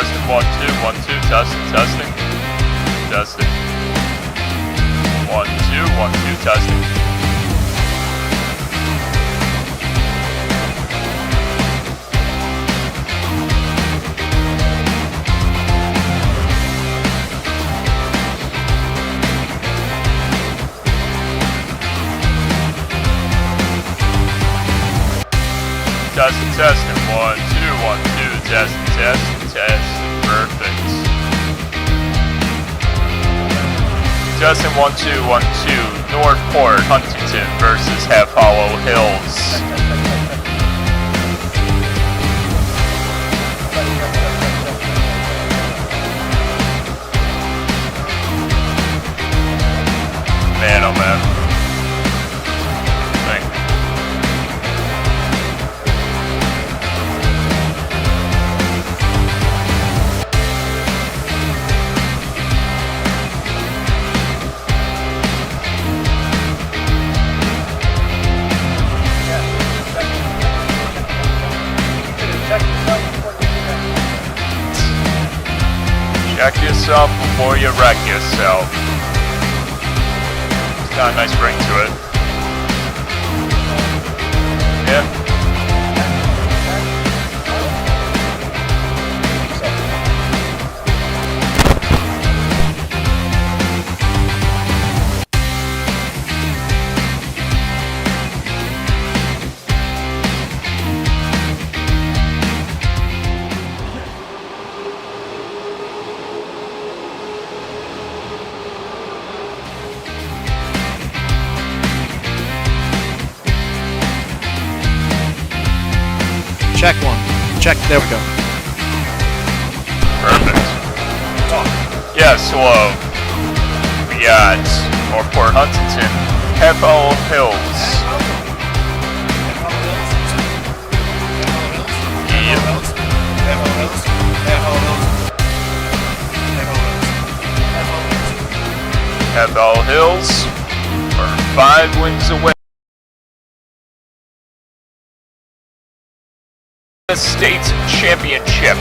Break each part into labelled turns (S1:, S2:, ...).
S1: Testing, 1, 2, 1, 2, testing, testing. Testing. 1, 2, 1, 2, testing. Testing, testing, 1, 2, 1, 2, testing, testing, testing, perfect. Testing, 1, 2, 1, 2, Northport Huntington versus Half Hollow Hills. Man, oh man. Check yourself before you wreck yourself. It's got a nice ring to it. Yeah.
S2: Check one. Check. There we go.
S1: Perfect. Yes, hello. We got Northport Huntington, Half Hollow Hills. Half Hollow Hills are 5 wins away. State Championship.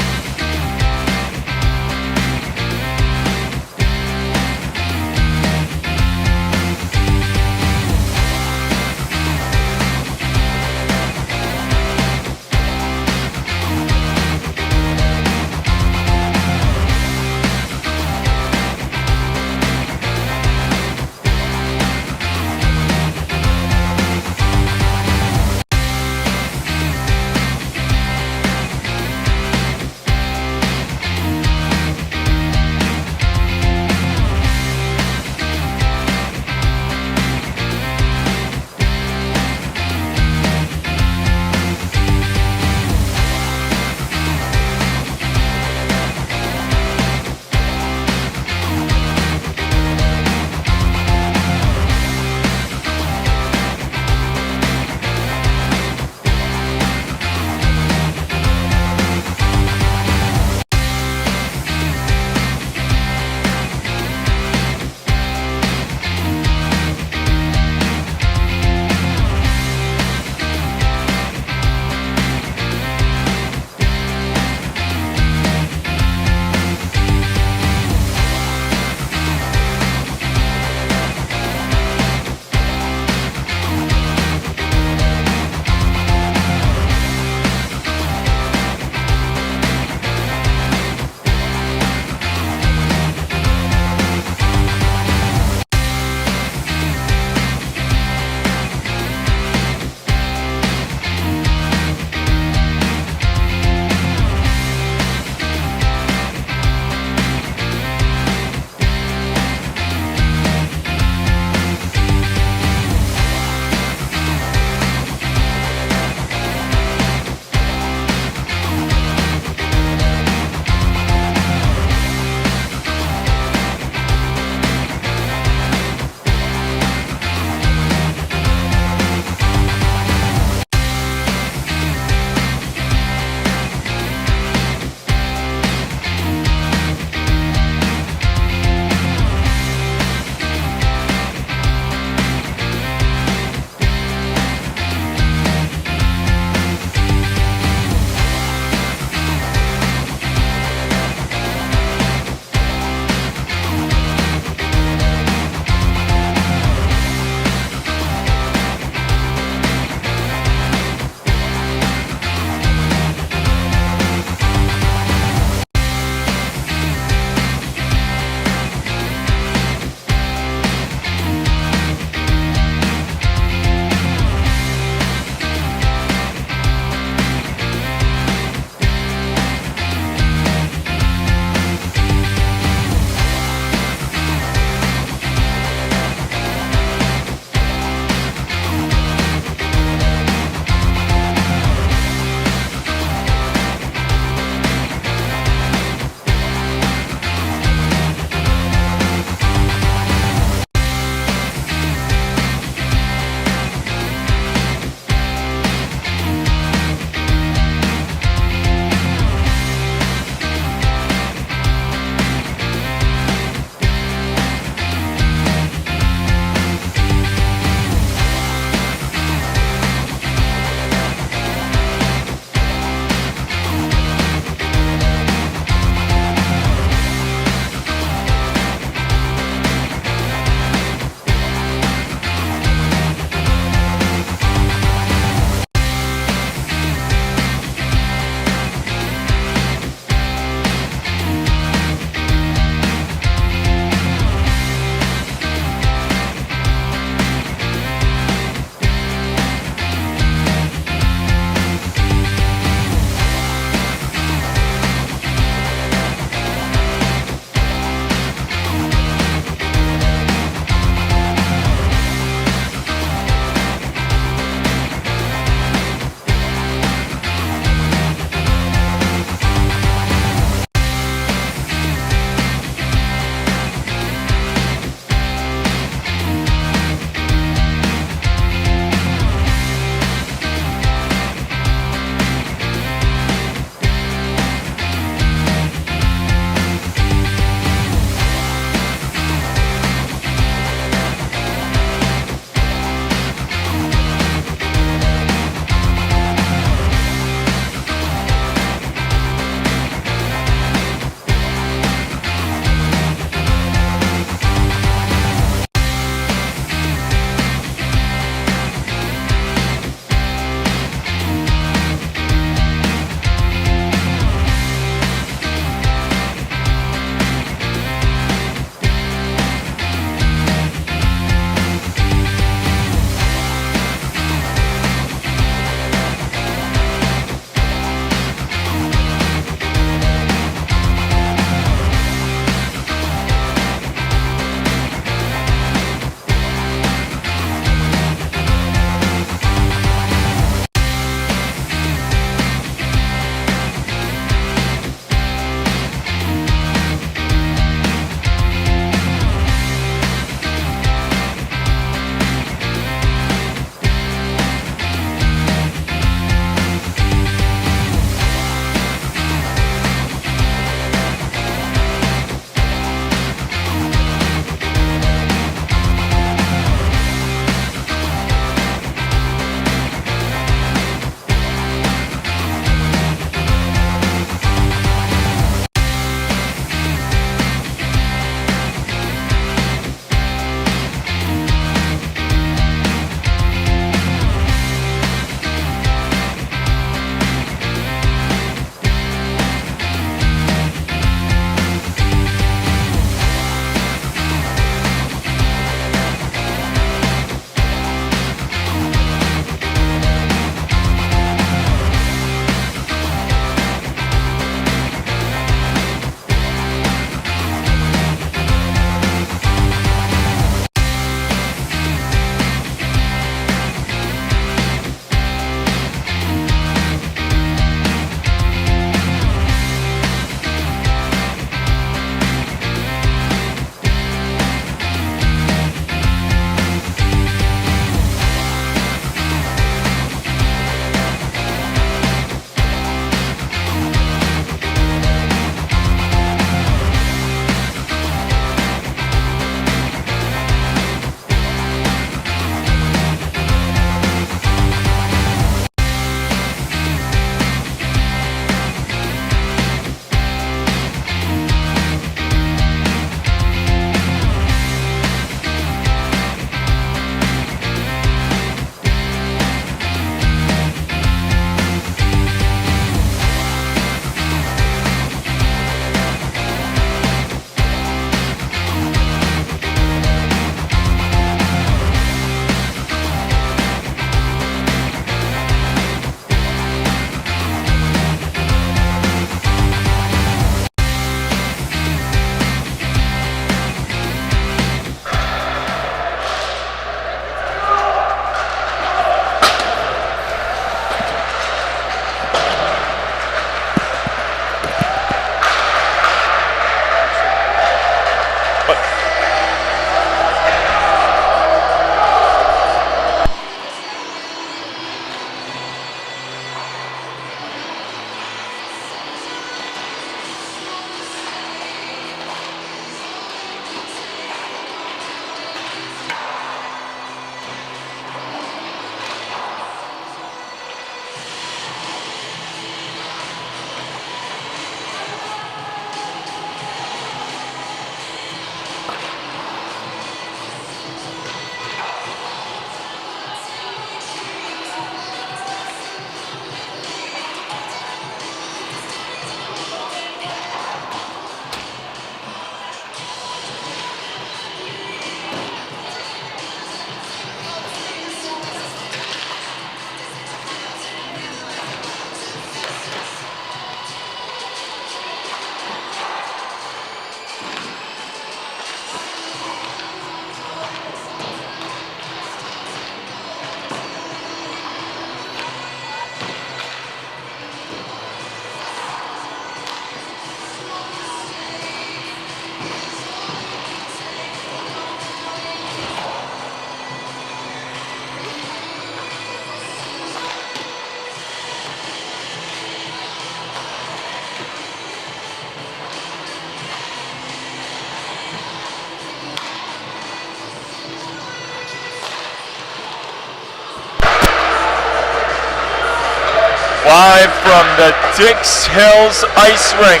S1: Live from the Dix Hills Ice Rink,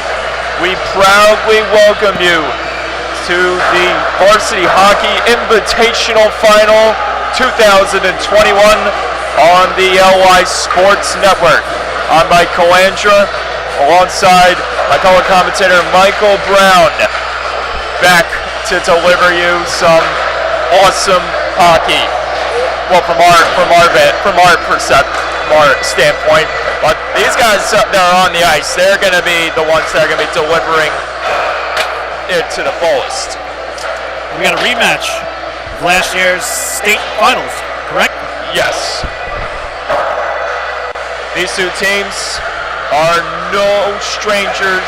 S1: we proudly welcome you to the Varsity Hockey Invitational Final 2021 on the LY Sports Network. I'm Mike Calandra, alongside my color commentator Michael Brown, back to deliver you some awesome hockey. Well, from our standpoint, but these guys that are on the ice, they're going to be the ones that are going to be delivering it to the fullest.
S2: We got a rematch of last year's state finals, correct?
S1: Yes. These two teams are no strangers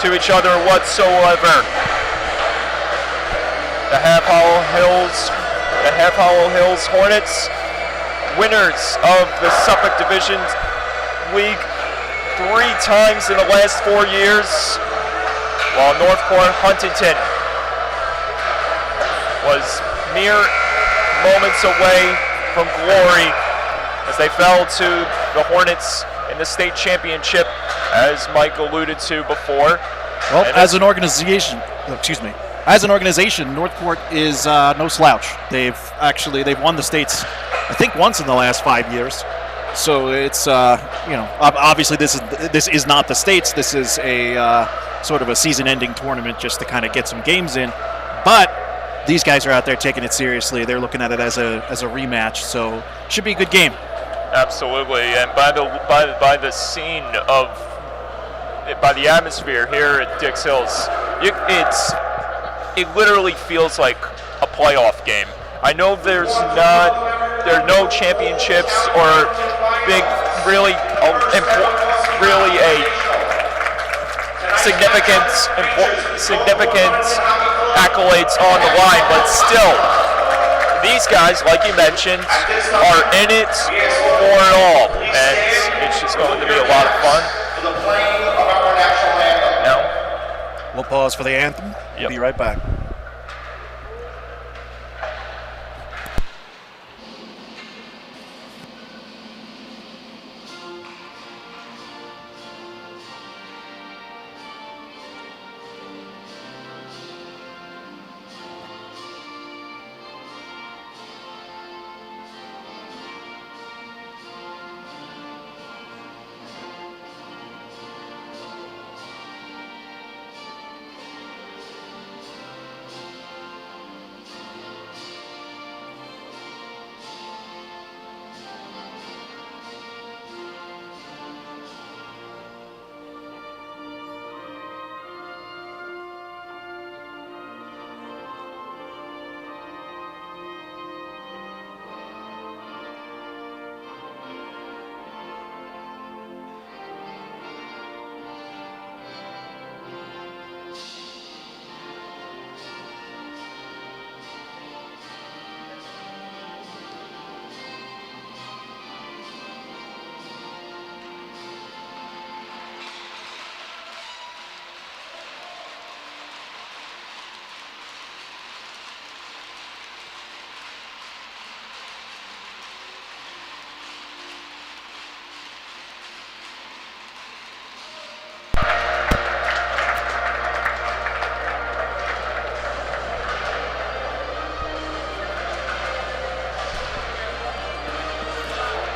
S1: to each other whatsoever. The Half Hollow Hills Hornets, winners of the Suffolk Division League 3 times in the last 4 years, while Northport Huntington was mere moments away from glory as they fell to the Hornets in the state championship, as Mike alluded to before.
S2: Well, as an organization, Northport is no slouch. They've won the states, I think, once in the last 5 years. So it's obviously this is not the states. This is a sort of a season-ending tournament just to kind of get some games in. But these guys are out there taking it seriously. They're looking at it as a rematch. So should be a good game.
S1: Absolutely, and by the scene of by the atmosphere here at Dix Hills, it literally feels like a playoff game. I know there are no championships or big, really a significant accolades on the line, but still, these guys, like you mentioned, are in it for it all, and it's just going to be a lot of fun. Now,
S2: we'll pause for the anthem.
S1: Yep.
S2: Be right back.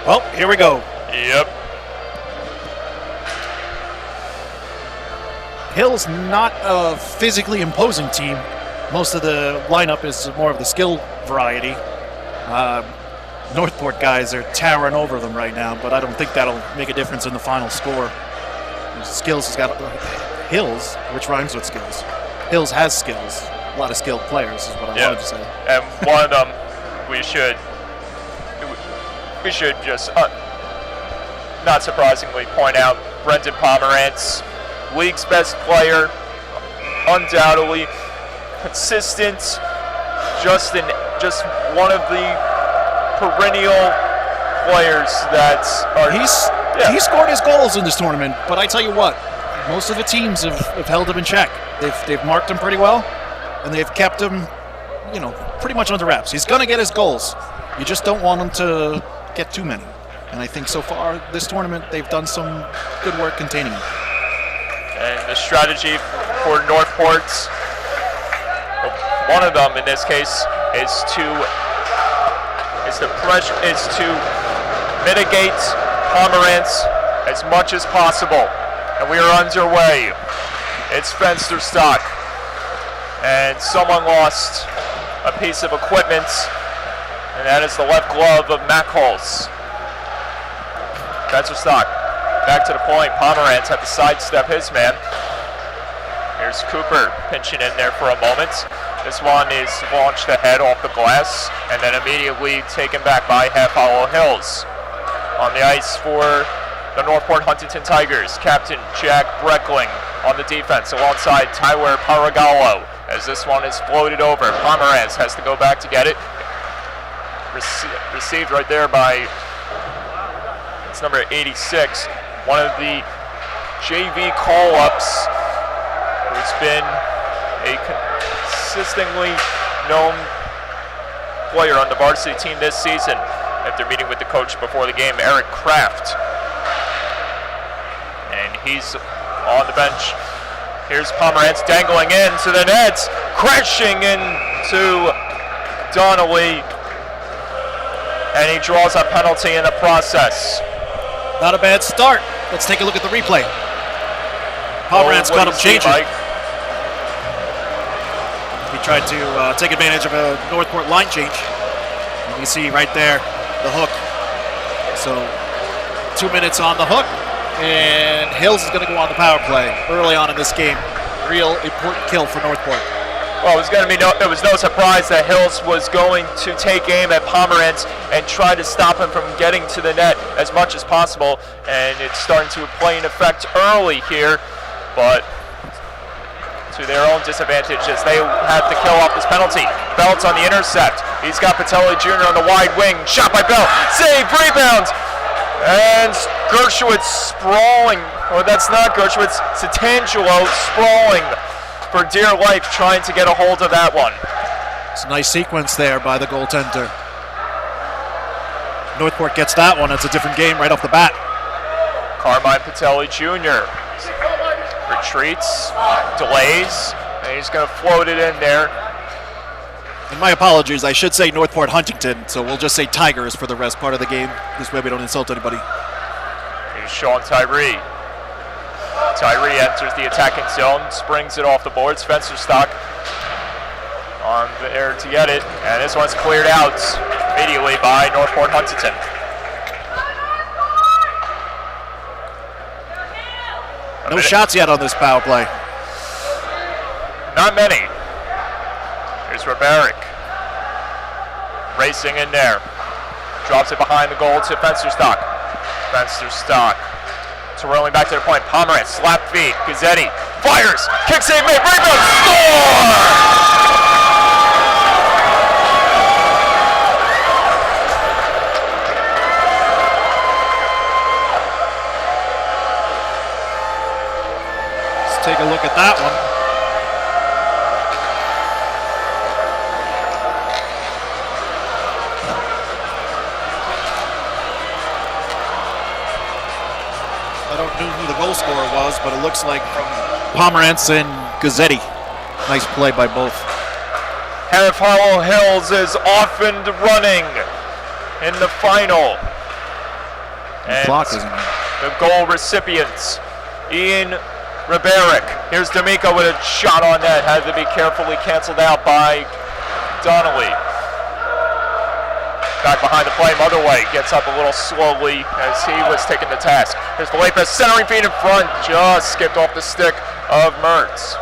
S2: Well, here we go.
S1: Yep.
S2: Hill's not a physically imposing team. Most of the lineup is more of the skill variety. Northport guys are towering over them right now, but I don't think that'll make a difference in the final score. Skills has got Hills, which rhymes with skills. Hills has skills. A lot of skilled players is what I wanted to say.
S1: And one of them we should just, not surprisingly, point out Brendan Pomerantz, league's best player, undoubtedly consistent, just one of the perennial players that are.
S2: He scored his goals in this tournament, but I tell you what, most of the teams have held him in check. They've marked him pretty well, and they've kept him, pretty much under wraps. He's going to get his goals. You just don't want him to get too many. And I think so far this tournament they've done some good work containing him.
S1: And the strategy for Northport, one of them in this case, is to mitigate Pomerantz as much as possible. And we are underway. It's Fensterstock. And someone lost a piece of equipment, and that is the left glove of Mackholz. Fensterstock back to the point. Pomerantz had to sidestep his man. Here's Cooper pinching in there for a moment. This one is launched ahead off the glass and then immediately taken back by Half Hollow Hills. On the ice for the Northport Huntington Tigers, Captain Jack Breckling on the defense alongside Tyler Paragallo. As this one is floated over, Pomerantz has to go back to get it. Received right there by, it's number 86, one of the JV call-ups who's been a consistently known player on the varsity team this season. After meeting with the coach before the game, Eric Kraft. And he's on the bench. Here's Pomerantz dangling into the nets, crashing into Donnelly, and he draws a penalty in the process.
S2: Not a bad start. Let's take a look at the replay. Pomerantz caught him changing. He tried to take advantage of a Northport line change. And you see right there the hook. So 2 minutes on the hook, and Hills is going to go on the power play early on in this game. Real important kill for Northport.
S1: Well, it was no surprise that Hills was going to take aim at Pomerantz and try to stop him from getting to the net as much as possible. And it's starting to play an effect early here, but to their own disadvantage as they have to kill off this penalty. Belt's on the intercept. He's got Patelli Jr. on the wide wing. Shot by Belt. Save, rebound. And Gershowitz sprawling. Or that's not Gershowitz. Satangelo sprawling for dear life, trying to get a hold of that one.
S2: It's a nice sequence there by the goaltender. Northport gets that one. It's a different game right off the bat.
S1: Carmine Patelli Jr. retreats, delays, and he's going to float it in there.
S2: And my apologies, I should say Northport Huntington, so we'll just say Tigers for the rest part of the game. This way we don't insult anybody.
S1: Here's Sean Tyree. Tyree enters the attacking zone, springs it off the boards. Fensterstock on there to get it, and this one's cleared out immediately by Northport Huntington.
S2: No shots yet on this power play.
S1: Not many. Here's Roberick. Racing in there. Drops it behind the goal to Fensterstock. Fensterstock. Swirling back to the point. Pomerantz, slap feed. Gazzetti fires. Kick save made. Rebound. Score!
S2: Take a look at that one. I don't know who the goal scorer was, but it looks like from Pomerantz and Gazzetti. Nice play by both.
S1: Half Hollow Hills is off and running in the final. And
S2: clock isn't it?
S1: The goal recipients, Ian Roberick. Here's D'Amico with a shot on net. Had to be carefully canceled out by Donnelly. Back behind the play, Motherway gets up a little slowly as he was taking the task. Here's the late pass, centering feed in front. Just skipped off the stick of Mertz.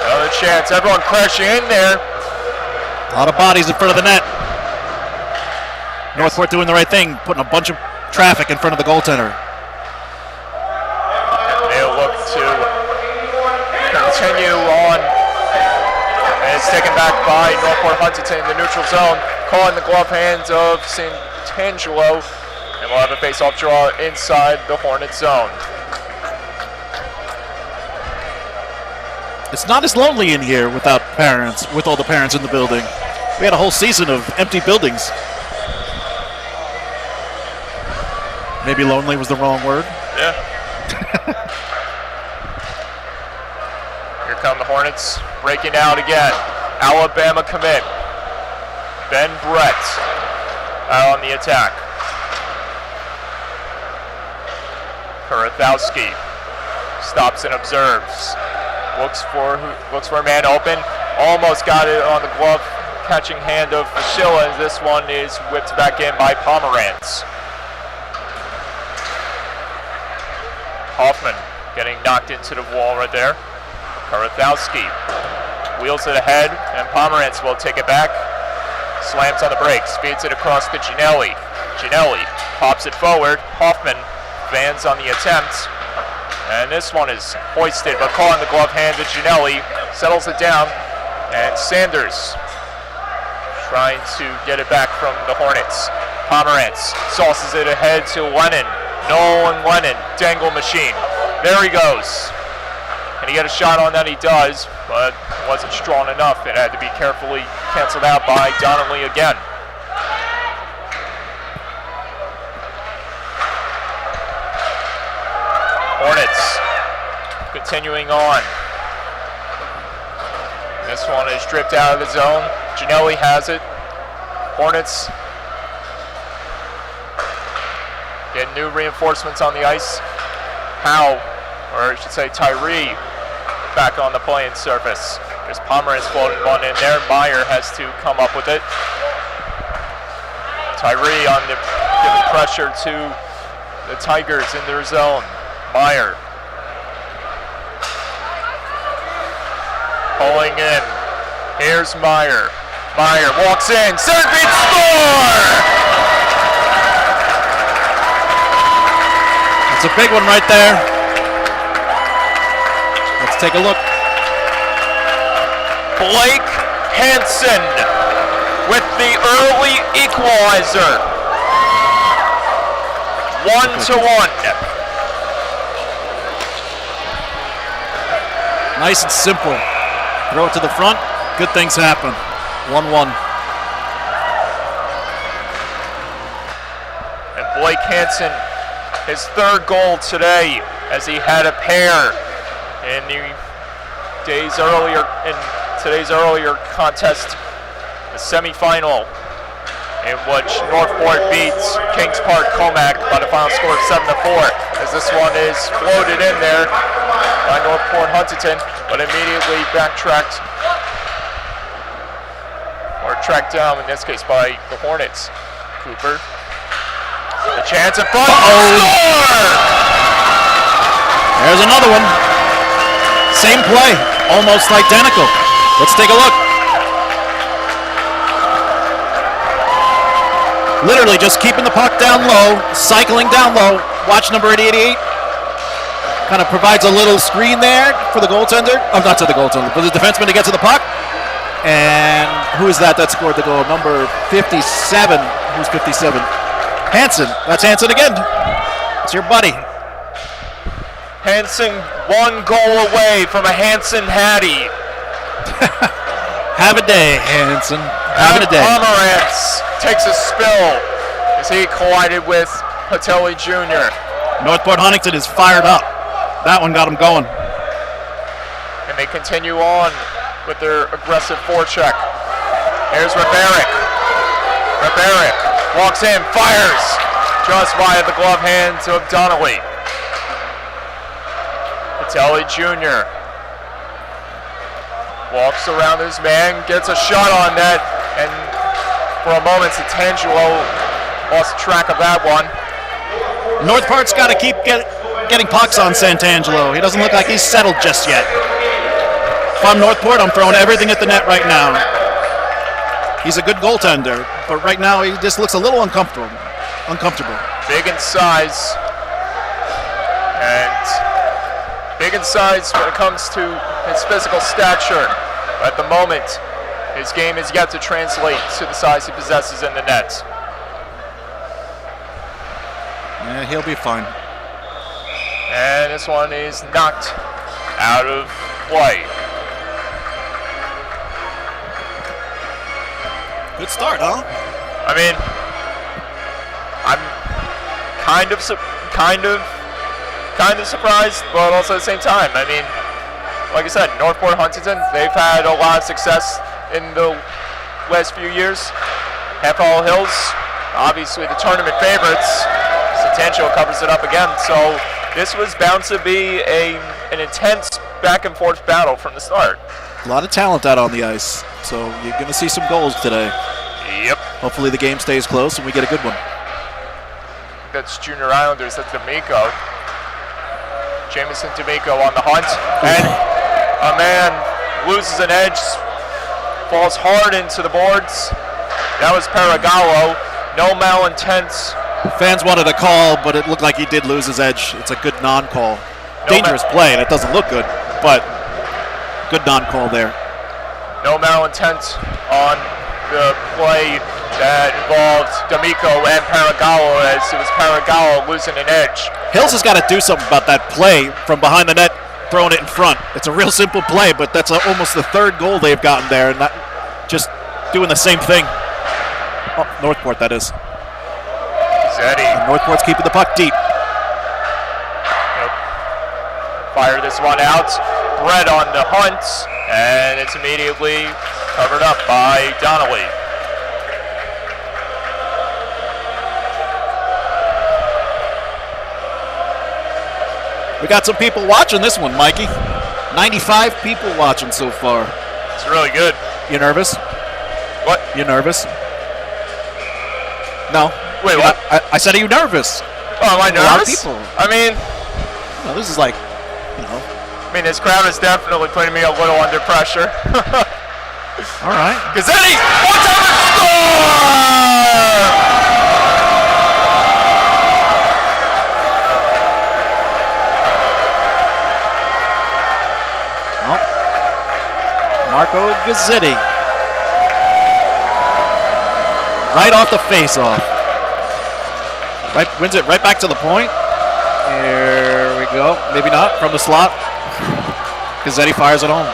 S1: Another chance. Everyone crashing in there.
S2: A lot of bodies in front of the net. Northport doing the right thing, putting a bunch of traffic in front of the goaltender.
S1: Continue on, and it's taken back by Northport Huntington in the neutral zone, calling the glove hands of Santangelo, and we'll have a face-off draw inside the Hornet zone.
S2: It's not as lonely in here without parents, with all the parents in the building. We had a whole season of empty buildings. Maybe lonely was the wrong word.
S1: Yeah. Here come the Hornets, breaking out again. Alabama commit. Ben Brett out on the attack. Karathowski stops and observes. Looks for a man open. Almost got it on the glove catching hand of Fashilla, and this one is whipped back in by Pomerantz. Hoffman getting knocked into the wall right there. Karathowski wheels it ahead, and Pomerantz will take it back. Slams on the brakes, feeds it across to Ginelli. Ginelli pops it forward. Hoffman fans on the attempt. And this one is hoisted, but caught in the glove hand of Ginelli. Settles it down, and Sanders trying to get it back from the Hornets. Pomerantz sauces it ahead to Lennon. Nolan Lennon, dangle machine. There he goes. Can he get a shot on that? He does, but it wasn't strong enough. It had to be carefully canceled out by Donnelly again. Hornets continuing on. This one is stripped out of the zone. Ginelli has it. Hornets getting new reinforcements on the ice. Howe, or I should say Tyree, back on the playing surface. There's Pomerantz floating one in there. Meyer has to come up with it. Tyree on the giving pressure to the Tigers in their zone. Meyer pulling in. Here's Meyer. Meyer walks in. Center beat, score!
S2: That's a big one right there. Let's take a look.
S1: Blake Hansen with the early equalizer. 1-1.
S2: Nice and simple. Throw it to the front. Good things happen. 1-1.
S1: And Blake Hansen, his third goal today, as he had a pair in today's earlier contest, the semifinal, in which Northport beats Kings Park Comac by the final score of 7-4. As this one is floated in there by Northport Huntington, but immediately backtracked, or tracked down in this case by the Hornets. Cooper, the chance in front. Score!
S2: There's another one. Same play, almost identical. Let's take a look. Literally just keeping the puck down low, cycling down low. Watch number 88. Kind of provides a little screen there for the goaltender. Oh, not to the goaltender, but the defenseman to get to the puck. And who is that scored the goal? Number 57. Who's 57? Hansen. That's Hansen again. It's your buddy.
S1: Hansen one goal away from a Hansen Hattie.
S2: Have a day, Hansen. Have a day.
S1: Pomerantz takes a spill as he collided with Patelli Jr.
S2: Northport Huntington is fired up. That one got him going.
S1: And they continue on with their aggressive forecheck. Here's Riberic. Riberic walks in, fires just via the glove hands of Donnelly. Patelli Jr. walks around his man, gets a shot on net, and for a moment, Santangelo lost track of that one.
S2: Northport's got to keep getting pucks on Santangelo. He doesn't look like he's settled just yet. If I'm Northport, I'm throwing everything at the net right now. He's a good goaltender, but right now he just looks a little uncomfortable.
S1: Big in size, when it comes to his physical stature. At the moment, his game is yet to translate to the size he possesses in the net.
S2: Yeah, he'll be fine.
S1: And this one is knocked out of play.
S2: Good start, huh?
S1: I mean, I'm kind of surprised, but also at the same time. I mean, like I said, Northport Huntington, they've had a lot of success in the last few years. Half Hollow Hills, obviously the tournament favorites. Centennial covers it up again, so this was bound to be an intense back and forth battle from the start.
S2: A lot of talent out on the ice, so you're going to see some goals today.
S1: Yep.
S2: Hopefully the game stays close and we get a good one.
S1: That's Junior Islanders, that's D'Amico. Jamison D'Amico on the hunt, and a man loses an edge, falls hard into the boards. That was Paragallo. No malintent.
S2: Fans wanted a call, but it looked like he did lose his edge. It's a good non-call. Dangerous play, and it doesn't look good, but good non-call there.
S1: No malintent on the play that involved D'Amico and Paragallo, as it was Paragallo losing an edge.
S2: Hills has got to do something about that play from behind the net, throwing it in front. It's a real simple play, but that's almost the third goal they've gotten there, and not just doing the same thing. Oh, Northport, that is.
S1: Zeddy.
S2: And Northport's keeping the puck deep.
S1: Yep. Fire this one out. Brett on the hunt, and it's immediately covered up by Donnelly.
S2: We got some people watching this one, Mikey. 95 people watching so far.
S1: It's really good.
S2: You nervous?
S1: What?
S2: You nervous? No.
S1: Wait, what?
S2: I said, are you nervous?
S1: Oh, am I nervous?
S2: A lot of people.
S1: I mean,
S2: no, this is like,
S1: I mean, this crowd is definitely putting me a little under pressure.
S2: All right.
S1: Gazzetti, one-timer score!
S2: Marco Gazzetti. Right off the face-off. Right, wins it right back to the point. Here we go. Maybe not. From the slot. Gazzetti fires it home.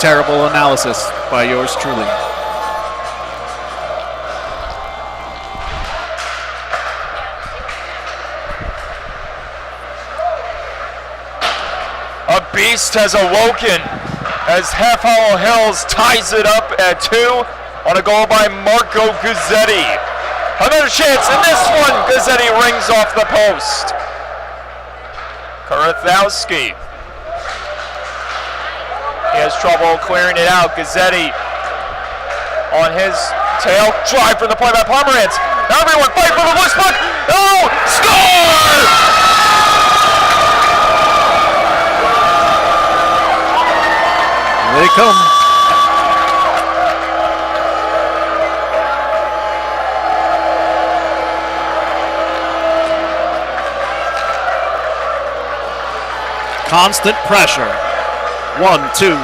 S2: Terrible analysis by yours truly.
S1: A beast has awoken as Half Hollow Hills ties it up at 2 on a goal by Marco Gazzetti. Another chance, and this one, Gazzetti rings off the post. Karathowski. He has trouble clearing it out. Gazzetti on his tail. Drive from the play by Pomerantz. Now everyone fight for the loose puck. Oh, score!
S2: There they come. Constant pressure. 1, 2.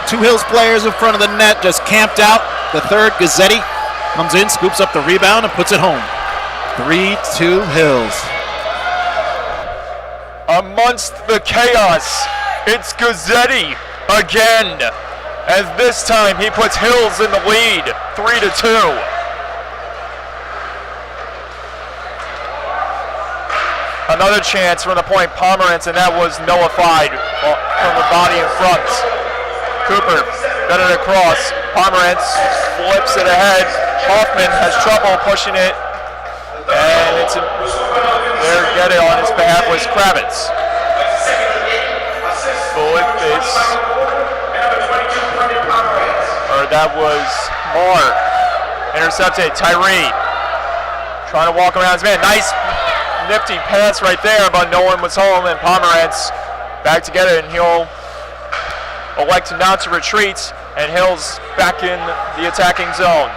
S2: 2 Hills players in front of the net just camped out. The third, Gazzetti, comes in, scoops up the rebound, and puts it home. 3-2 Hills.
S1: Amongst the chaos, it's Gazzetti again, as this time he puts Hills in the lead, 3-2. Another chance from the point, Pomerantz, and that was nullified from the body in front. Cooper got it across. Pomerantz flips it ahead. Hoffman has trouble pushing it, and it's there. Get it on his behalf was Kravitz. Bullet face. Or that was Moore. Intercepted. Tyree trying to walk around his man. Nice nifty pass right there, but no one was home, and Pomerantz back to get it, and he'll elect not to retreat, and Hills back in the attacking zone.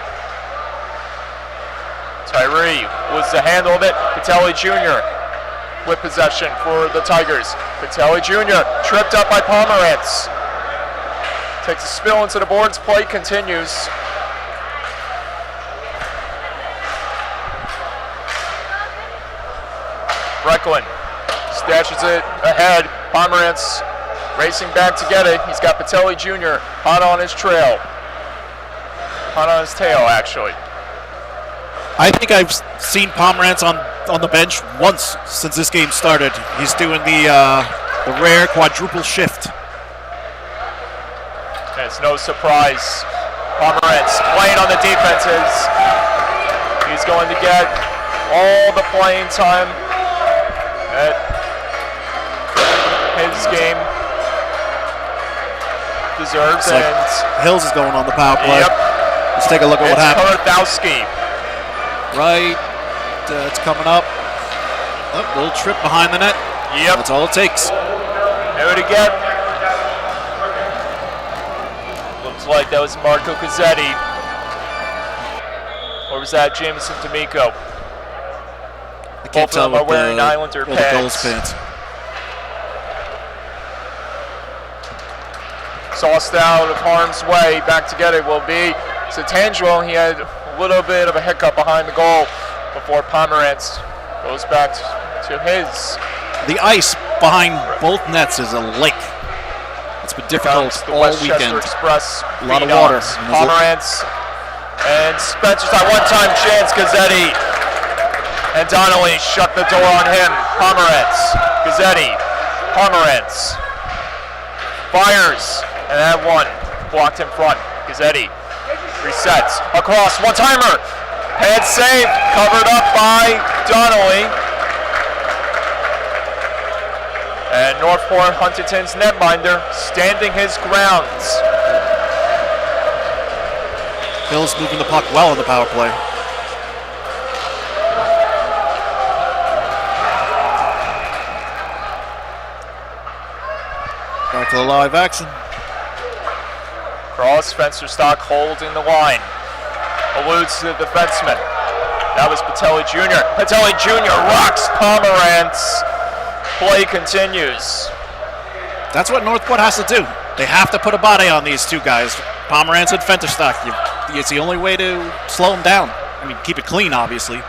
S1: Tyree was the handle of it. Patelli Jr. with possession for the Tigers. Patelli Jr. tripped up by Pomerantz. Takes a spill into the boards. Play continues. Brecklin stashes it ahead. Pomerantz racing back to get it. He's got Patelli Jr. hot on his trail. Hot on his tail, actually.
S2: I think I've seen Pomerantz on the bench once since this game started. He's doing the rare quadruple shift.
S1: And it's no surprise. Pomerantz playing on the defenses. He's going to get all the playing time at his game deserves.
S2: Like Hills is going on the power play.
S1: Yep.
S2: Let's take a look at what happened.
S1: Kurthowski.
S2: Right. It's coming up. Oh, little trip behind the net.
S1: Yep.
S2: That's all it takes.
S1: Do it again. Looks like that was Marco Gazzetti. Or was that Jameson D'Amico?
S2: I can't tell
S1: are wearing Islander
S2: the
S1: pants.
S2: Gulls pants.
S1: Sauced out of harm's way. Back together will be Satangelo. He had a little bit of a hiccup behind the goal before Pomerantz goes back to his.
S2: The ice behind both nets is a lake. It's been difficult all weekend.
S1: Express
S2: a lot of water.
S1: Pomerantz and Spencer's got one-time chance. Gazzetti and Donnelly shut the door on him. Pomerantz, Gazzetti, Pomerantz fires, and that one blocked in front. Gazzetti resets across, one-timer, head saved, covered up by Donnelly. And Northport Huntington's netminder standing his grounds.
S2: Hills moving the puck well in the power play. Back to the live action.
S1: Cross, Fensterstock holding the line. Alludes to the defenseman. That was Patelli Jr. Patelli Jr. rocks Pomerantz. Play continues.
S2: That's what Northport has to do. They have to put a body on these two guys, Pomerantz and Fensterstock. It's the only way to slow them down. I mean, keep it clean, obviously. You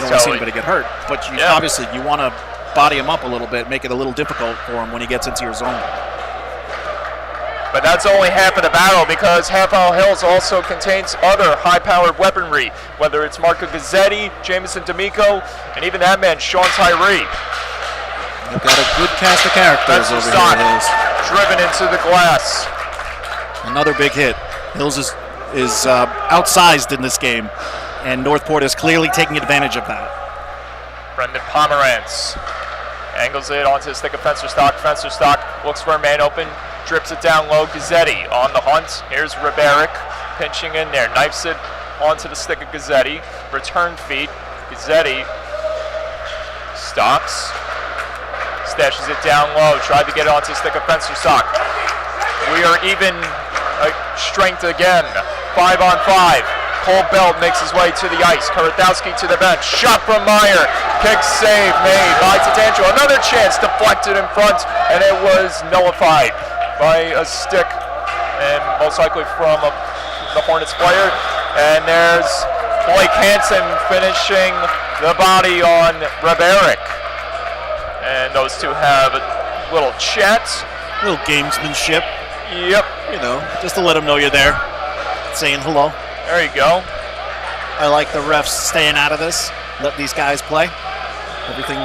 S2: don't want to see anybody get hurt, but obviously you want to body him up a little bit, make it a little difficult for him when he gets into your zone.
S1: But that's only half of the battle, because Half Hour Hills also contains other high-powered weaponry, whether it's Marco Gazzetti, Jameson D'Amico, and even that man, Sean Tyree.
S2: They've got a good cast of characters over here, Hills.
S1: Driven into the glass.
S2: Another big hit. Hills is outsized in this game, and Northport is clearly taking advantage of that.
S1: Brendan Pomerantz angles it onto the stick of Fensterstock. Fensterstock looks for a man open, drips it down low. Gazzetti on the hunt. Here's Riberic pinching in there, knifes it onto the stick of Gazzetti. Return feed. Gazzetti stops, stashes it down low, tried to get it onto the stick of Fensterstock. We are even strength again. 5-on-5. Cole Bell makes his way to the ice. Kurthowski to the bench. Shot from Meyer. Kick save made by Tatangelo. Another chance deflected in front, and it was nullified by a stick, and most likely from the Hornets player. And there's Blake Hansen finishing the body on Riberic. And those two have a little chat.
S2: A little gamesmanship.
S1: Yep.
S2: You know, just to let them know you're there, saying hello.
S1: There you go.
S2: I like the refs staying out of this. Let these guys play. Everything,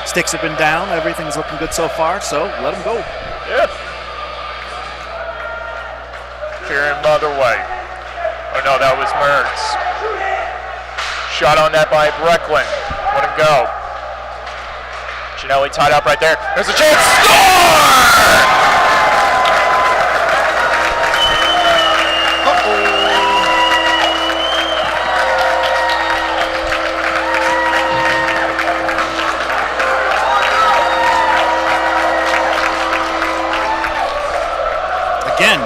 S2: sticks have been down. Everything's looking good so far, so let them go.
S1: Yeah. Kieran Motherway. Oh no, that was Mertz. Shot on that by Brecklin. Wouldn't go. Ginelli tied up right there. There's a chance. Score!
S2: Again,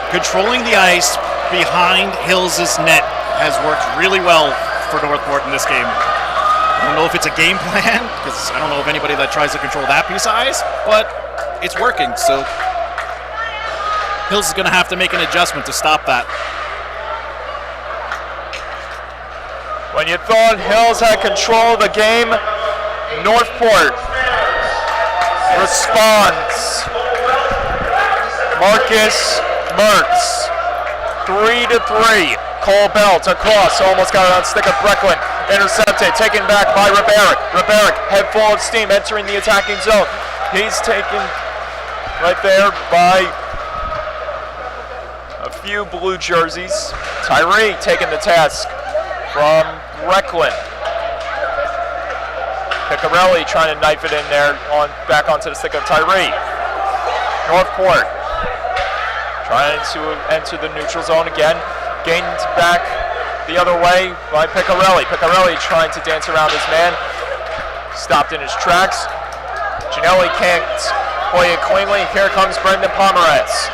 S2: controlling the ice behind Hills' net has worked really well for Northport in this game. I don't know if it's a game plan, because I don't know of anybody that tries to control that piece of ice, but it's working, so Hills is going to have to make an adjustment to stop that.
S1: When you thought Hills had control of the game, Northport responds. Marcus Mertz, 3-3. Cole Belt across, almost got it on stick of Brecklin. Intercepted, taken back by Ribaric. Ribaric, head full of steam, entering the attacking zone. He's taken right there by a few blue jerseys. Tyree taking the task from Brecklin. Piccarelli trying to knife it in there, back onto the stick of Tyree. Northport trying to enter the neutral zone again. Gained back the other way by Piccarelli. Piccarelli trying to dance around his man. Stopped in his tracks. Ginelli can't play it cleanly. Here comes Brendan Pomerantz.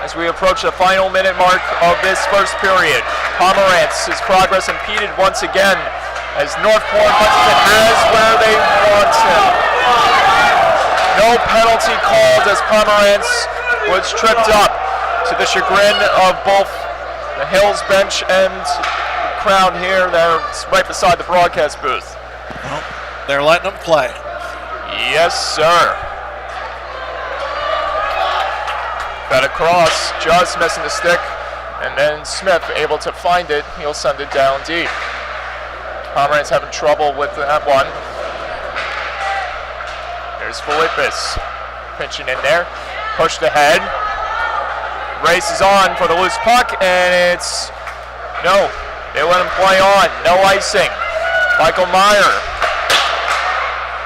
S1: As we approach the final minute mark of this first period, Pomerantz's progress impeded once again as Northport Huntington has where they want him. No penalty called as Pomerantz was tripped up, to the chagrin of both the Hills bench and the crowd here. They're right beside the broadcast booth.
S2: Well, they're letting them play.
S1: Yes, sir. Fed across, just missing the stick, and then Smith able to find it. He'll send it down deep. Pomerantz having trouble with that one. There's Philippus pinching in there, pushed ahead. Race is on for the loose puck, and it's no. They let him play on. No icing. Michael Meyer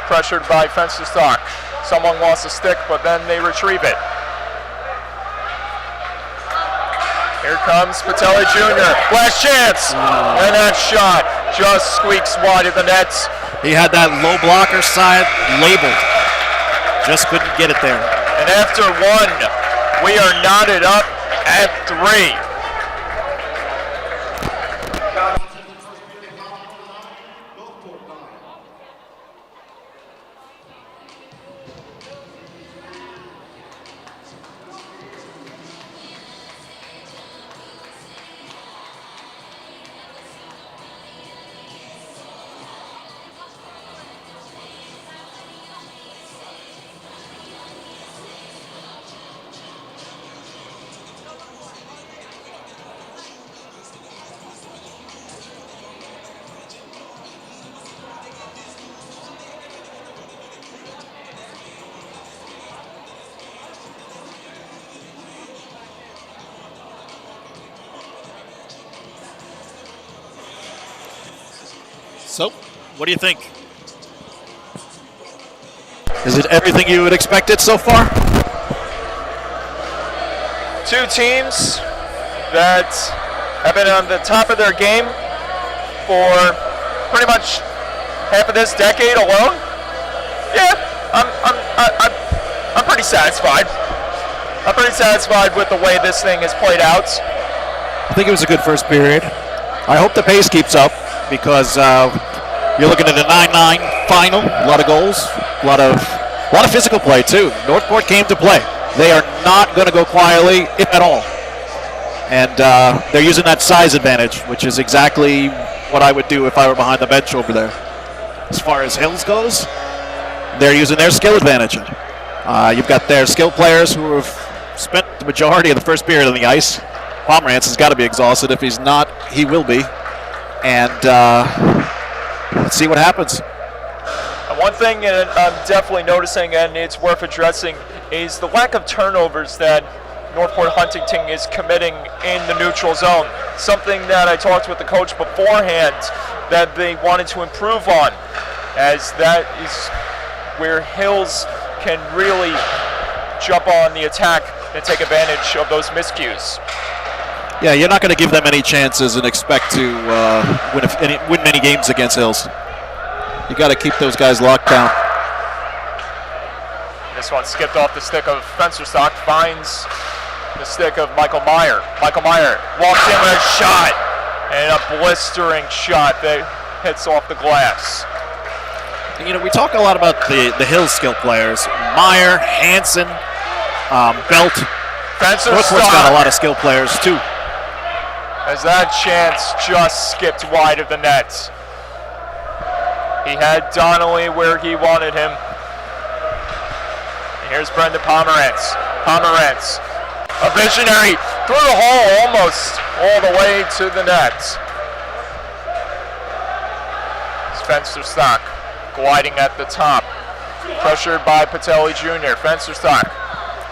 S1: pressured by Fensterstock. Someone lost a stick, but then they retrieve it. Here comes Patelli Jr. Last chance, and that shot just squeaks wide of the nets.
S2: He had that low blocker side labeled. Just couldn't get it there.
S1: And after one, we are knotted up at 3.
S2: So, what do you think? Is it everything you would expect it so far?
S1: Two teams that have been on the top of their game for pretty much half of this decade alone. Yeah, I'm pretty satisfied. I'm pretty satisfied with the way this thing has played out.
S2: I think it was a good first period. I hope the pace keeps up because you're looking at a 9-9 final. A lot of goals, a lot of physical play too. Northport came to play. They are not going to go quietly, if at all. And they're using that size advantage, which is exactly what I would do if I were behind the bench over there. As far as Hills goes, they're using their skill advantage. You've got their skill players who have spent the majority of the first period on the ice. Pomerantz has got to be exhausted. If he's not, he will be. And let's see what happens.
S1: One thing I'm definitely noticing, and it's worth addressing, is the lack of turnovers that Northport Huntington is committing in the neutral zone. Something that I talked with the coach beforehand that they wanted to improve on, as that is where Hills can really jump on the attack and take advantage of those miscues.
S2: Yeah, you're not going to give them any chances and expect to win many games against Hills. You got to keep those guys locked down.
S1: This one skipped off the stick of Fensterstock, finds the stick of Michael Meyer. Michael Meyer walks in with a shot, and a blistering shot that hits off the glass.
S2: You know, we talk a lot about the Hills skill players. Meyer, Hansen, Belt. Northport's got a lot of skill players too.
S1: As that chance just skipped wide of the net. He had Donnelly where he wanted him. And here's Brendan Pomerantz. Pomerantz A visionary through the hole, almost all the way to the net. Fensterstock gliding at the top. Pressured by Patelli Jr. Fensterstock.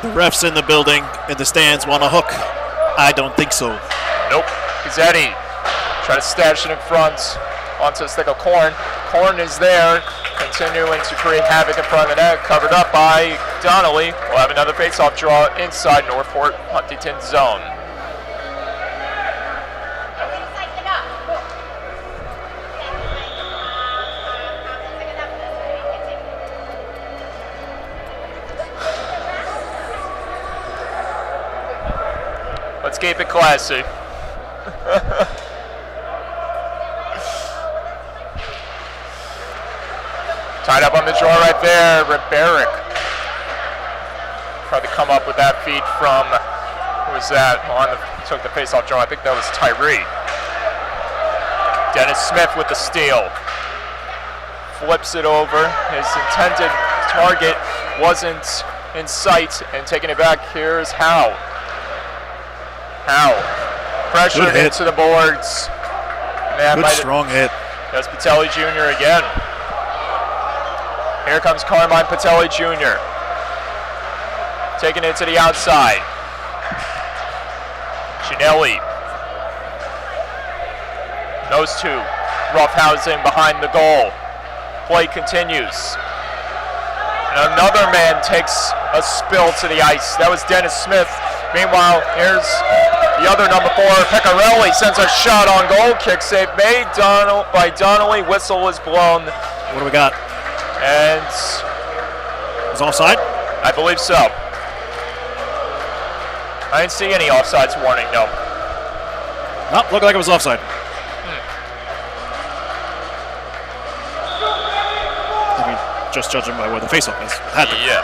S2: The refs in the building, in the stands, want a hook. I don't think so.
S1: Nope. Gazzetti try to stash it in front onto a stick of corn. Corn is there, continuing to create havoc in front of the net, covered up by Donnelly. We'll have another face-off draw inside Northport Huntington zone. Let's keep it classy. Tied up on the draw right there, Riberic. Tried to come up with that feed from, who was that? Took the face-off draw. I think that was Tyree. Dennis Smith with the steal. Flips it over. His intended target wasn't in sight, and taking it back, here's Howe. Pressured into the boards.
S2: Good strong hit.
S1: That's Patelli Jr. again. Here comes Carmine Patelli Jr. Taking it to the outside. Ginelli. Those two roughhousing behind the goal. Play continues. And another man takes a spill to the ice. That was Dennis Smith. Meanwhile, here's the other number 4, Pecorelli, sends a shot on goal. Kick save made by Donnelly. Whistle was blown.
S2: What do we got?
S1: And
S2: was offside?
S1: I believe so. I didn't see any offsides warning, no.
S2: Nope, looked like it was offside. I mean, just judging by where the faceoff is. Had to.
S1: Yeah.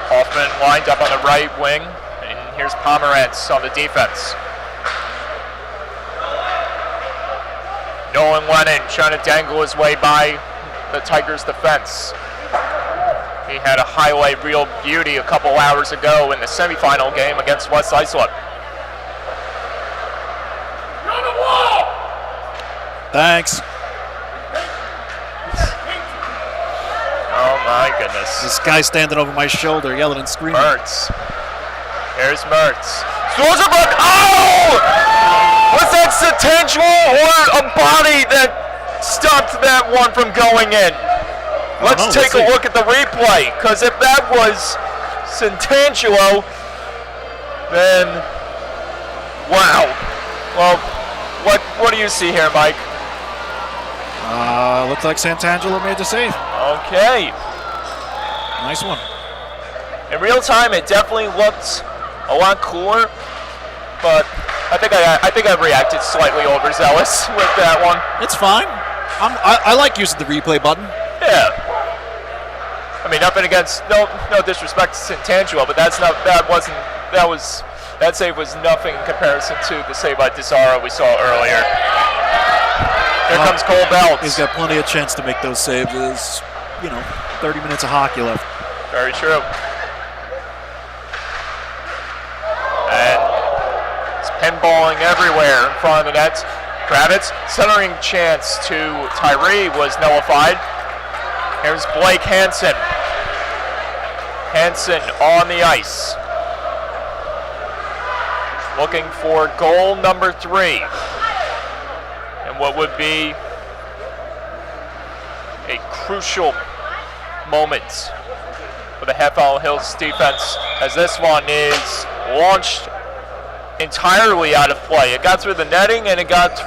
S1: Hoffman lined up on the right wing, and here's Pomerantz on the defense. Nolan Lennon trying to dangle his way by the Tigers' defense. He had a highlight reel beauty a couple hours ago in the semifinal game against West Islip.
S2: Thanks.
S1: Oh my goodness.
S2: This guy standing over my shoulder yelling and screaming.
S1: Mertz. Here's Mertz. Throws a buck. Oh! Was that Satangelo or a body that stopped that one from going in? Let's take a look at the replay, because if that was Satangelo, then wow. Well, what do you see here, Mike?
S2: Looked like Santangelo made the save.
S1: Okay.
S2: Nice one.
S1: In real time, it definitely looked a lot cooler, but I think I reacted slightly overzealous with that one.
S2: It's fine. I like using the replay button.
S1: Yeah. I mean, nothing against no disrespect to Santangelo, but that save was nothing in comparison to the save by Desaro we saw earlier. Here comes Cole Belt.
S2: He's got plenty of chance to make those saves. There's, 30 minutes of hockey left.
S1: Very true. And it's pinballing everywhere in front of the net. Kravitz, centering chance to Tyree was nullified. Here's Blake Hansen. Hansen on the ice. Looking for goal number 3. And what would be a crucial moment for the Half Island Hills defense, as this one is launched entirely out of play. It got through the netting and it got to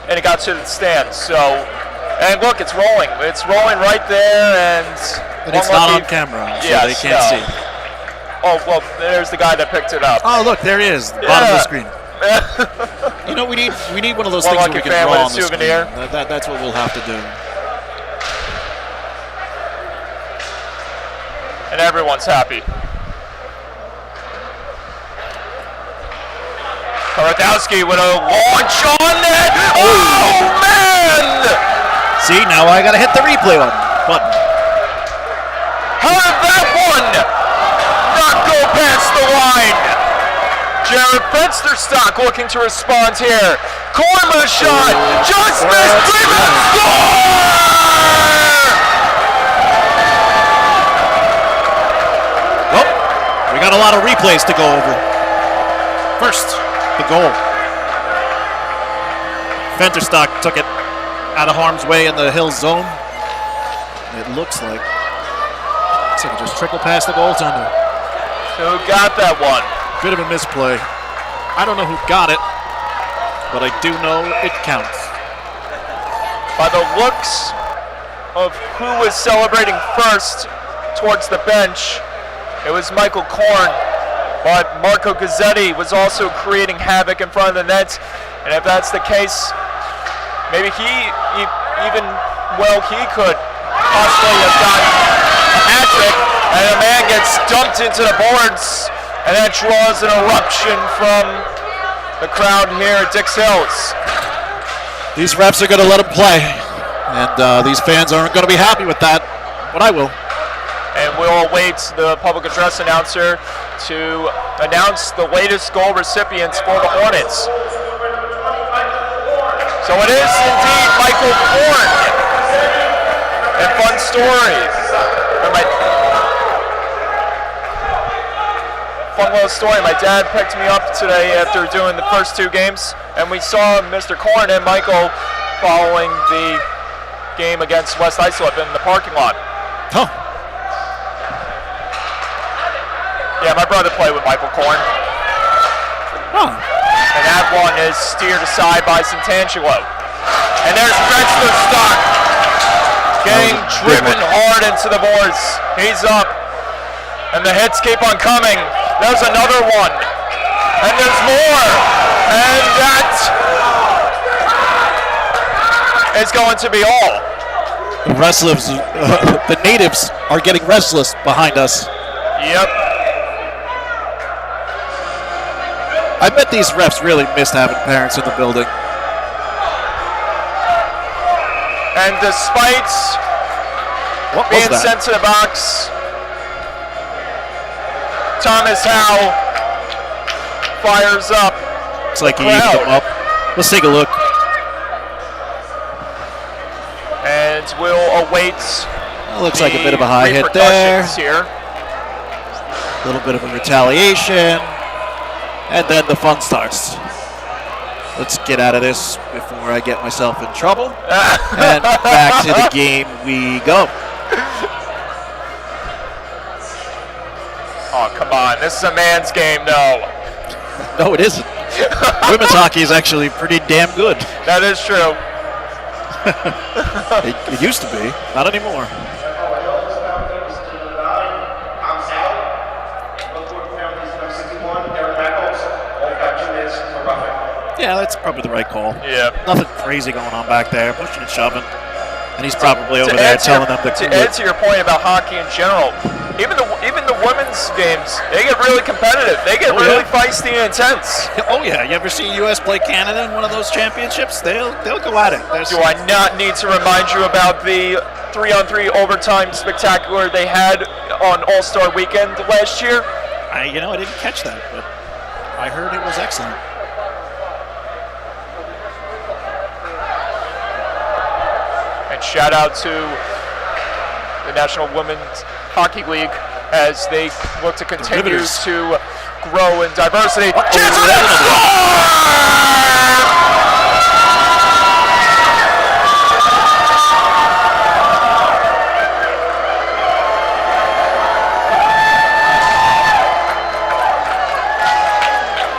S1: the stands. So, and look, it's rolling. It's rolling right there, and
S2: it's not on camera, so
S1: yes,
S2: they can't see.
S1: Oh, well, there's the guy that picked it up.
S2: Oh, look, there he is, the bottom of the screen. we need one of those things where we can draw on the
S1: souvenir.
S2: Screen. That's what we'll have to do.
S1: And everyone's happy. Karatowski with a launch on net. Oh, man!
S2: See, now I gotta hit the replay button.
S1: How did that one not go past Jared Fensterstock looking to respond here. Corn with a shot. Just missed. Rebound score!
S2: Well, we got a lot of replays to go over. First, the goal. Fensterstock took it out of harm's way in the Hills zone. It looks like it just trickled past the goaltender.
S1: Who got that one?
S2: Bit of a misplay. I don't know who got it, but I do know it counts.
S1: By the looks of who was celebrating first towards the bench, it was Michael Korn, but Marco Gazzetti was also creating havoc in front of the net, and if that's the case, maybe he could possibly have gotten a hat trick, and a man gets dumped into the boards, and that draws an eruption from the crowd here at Dix Hills.
S2: These refs are going to let him play, and these fans aren't going to be happy with that, but I will.
S1: And we'll await the public address announcer to announce the latest goal recipients for the Hornets. So it is indeed Michael Korn. A fun story. Fun little story. My dad picked me up today after doing the first two games, and we saw Mr. Korn and Michael following the game against West Islip in the parking lot.
S2: Huh.
S1: Yeah, my brother played with Michael Korn.
S2: Huh.
S1: And that one is steered aside by Santangelo. And there's Fensterstock getting driven hard into the boards. He's up. And the hits keep on coming. There's another one. And there's more. And that is going to be all.
S2: The restless, the natives are getting restless behind us.
S1: Yep.
S2: I bet these refs really missed having parents in the building.
S1: And despite being sent to the box, Thomas Howe fires up.
S2: Looks like he evened them up. Let's take a look.
S1: And we'll await.
S2: Looks like a bit of a high hit there.
S1: Here.
S2: A little bit of a retaliation. And then the fun starts. Let's get out of this before I get myself in trouble. And back to the game we go.
S1: Oh, come on. This is a man's game, no.
S2: No, it isn't. Women's hockey is actually pretty damn good.
S1: That is true.
S2: It used to be. Not anymore. Yeah, that's probably the right call.
S1: Yeah.
S2: Nothing crazy going on back there, pushing and shoving. And he's probably over there telling them
S1: to add to your point about hockey in general, even the women's games, they get really competitive. They get really feisty and intense.
S2: Oh yeah, you ever see U.S. play Canada in one of those championships? They'll go at it.
S1: Do I not need to remind you about the 3-on-3 overtime spectacular they had on All-Star Weekend last year?
S2: I didn't catch that, but I heard it was excellent.
S1: Shout out to the National Women's Hockey League as they look to continue to grow in diversity. Chance for that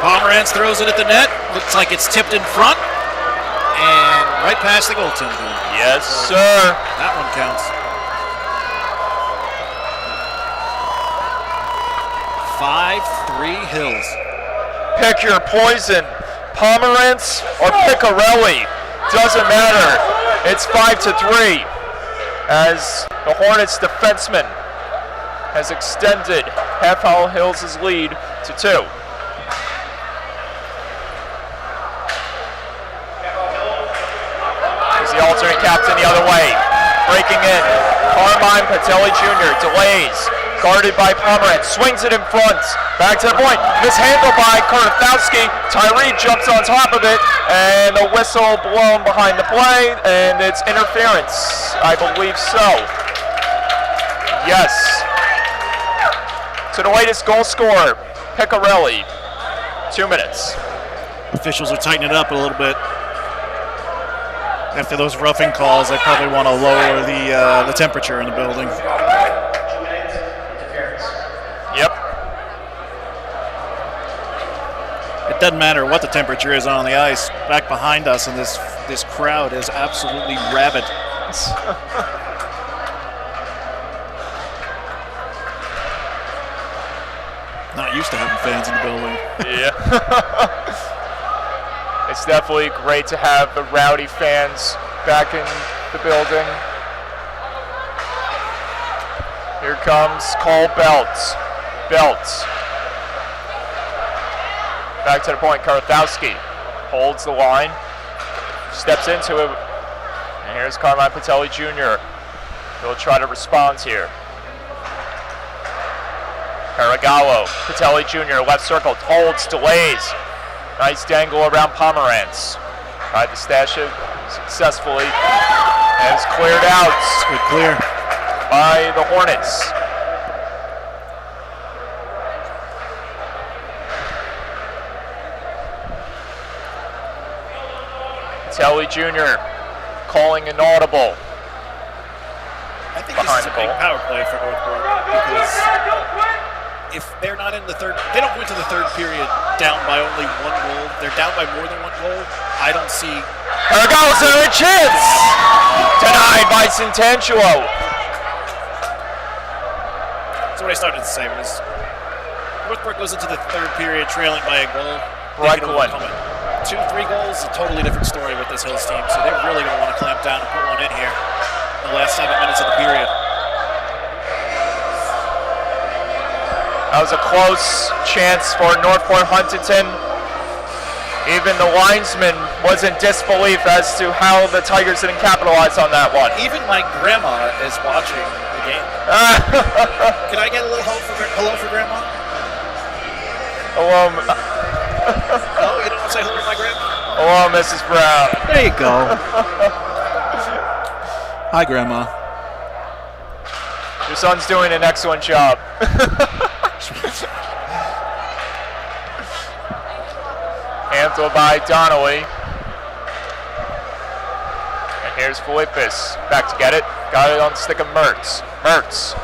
S2: Pomerantz throws it at the net. Looks like it's tipped in front. And right past the goaltender.
S1: Yes, sir.
S2: That one counts. 5-3 Hills.
S1: Pick your poison. Pomerantz or Piccarelli. Doesn't matter. It's 5-3 as the Hornets defenseman has extended Half Hollow Hills' lead to 2. The alternate captain the other way. Breaking in. Carmine Patelli Jr. delays. Guarded by Pomerantz. Swings it in front. Back to the point. Mishandled by Karnatowski. Tyree jumps on top of it. And a whistle blown behind the play. And it's interference. I believe so. Yes. To the latest goal scorer, Piccarelli. 2 minutes.
S2: Officials are tightening it up a little bit. After those roughing calls, they probably want to lower the temperature in the building.
S1: Yep.
S2: It doesn't matter what the temperature is on the ice. Back behind us, and this crowd is absolutely rabid. Not used to having fans in the building.
S1: Yeah. It's definitely great to have the rowdy fans back in the building. Here comes Cole Belts. Back to the point, Karthowski holds the line, steps into it, and here's Carmine Patelli Jr. He'll try to respond here. Paragallo, Patelli Jr., left circle, holds, delays. Nice dangle around Pomerantz. Tried to stash it successfully. And it's cleared out.
S2: Good clear.
S1: By the Hornets. Patelli Jr. calling an audible.
S2: I think this is a big power play for Northport because if they're not in the third, they don't go into the third period down by only 1 goal. They're down by more than 1 goal. I don't see.
S1: Paragallo's a chance! Denied by Cententuo.
S2: That's what I started to say was Northport goes into the third period trailing by a goal.
S1: Right one.
S2: 2, 3 goals, a totally different story with this Hills team. So they're really going to want to clamp down and put one in here in the last 7 minutes of the period.
S1: That was a close chance for Northport Huntington. Even the linesman was in disbelief as to how the Tigers didn't capitalize on that one.
S2: Even my grandma is watching the game. Can I get a little hello for grandma?
S1: Hello.
S2: Oh, you don't want to say hello to my grandma?
S1: Hello, Mrs. Brown.
S2: There you go. Hi, Grandma.
S1: Your son's doing an excellent job. Handled by Donnelly. And here's Philippus. Back to get it. Got it on the stick of Mertz. Mertz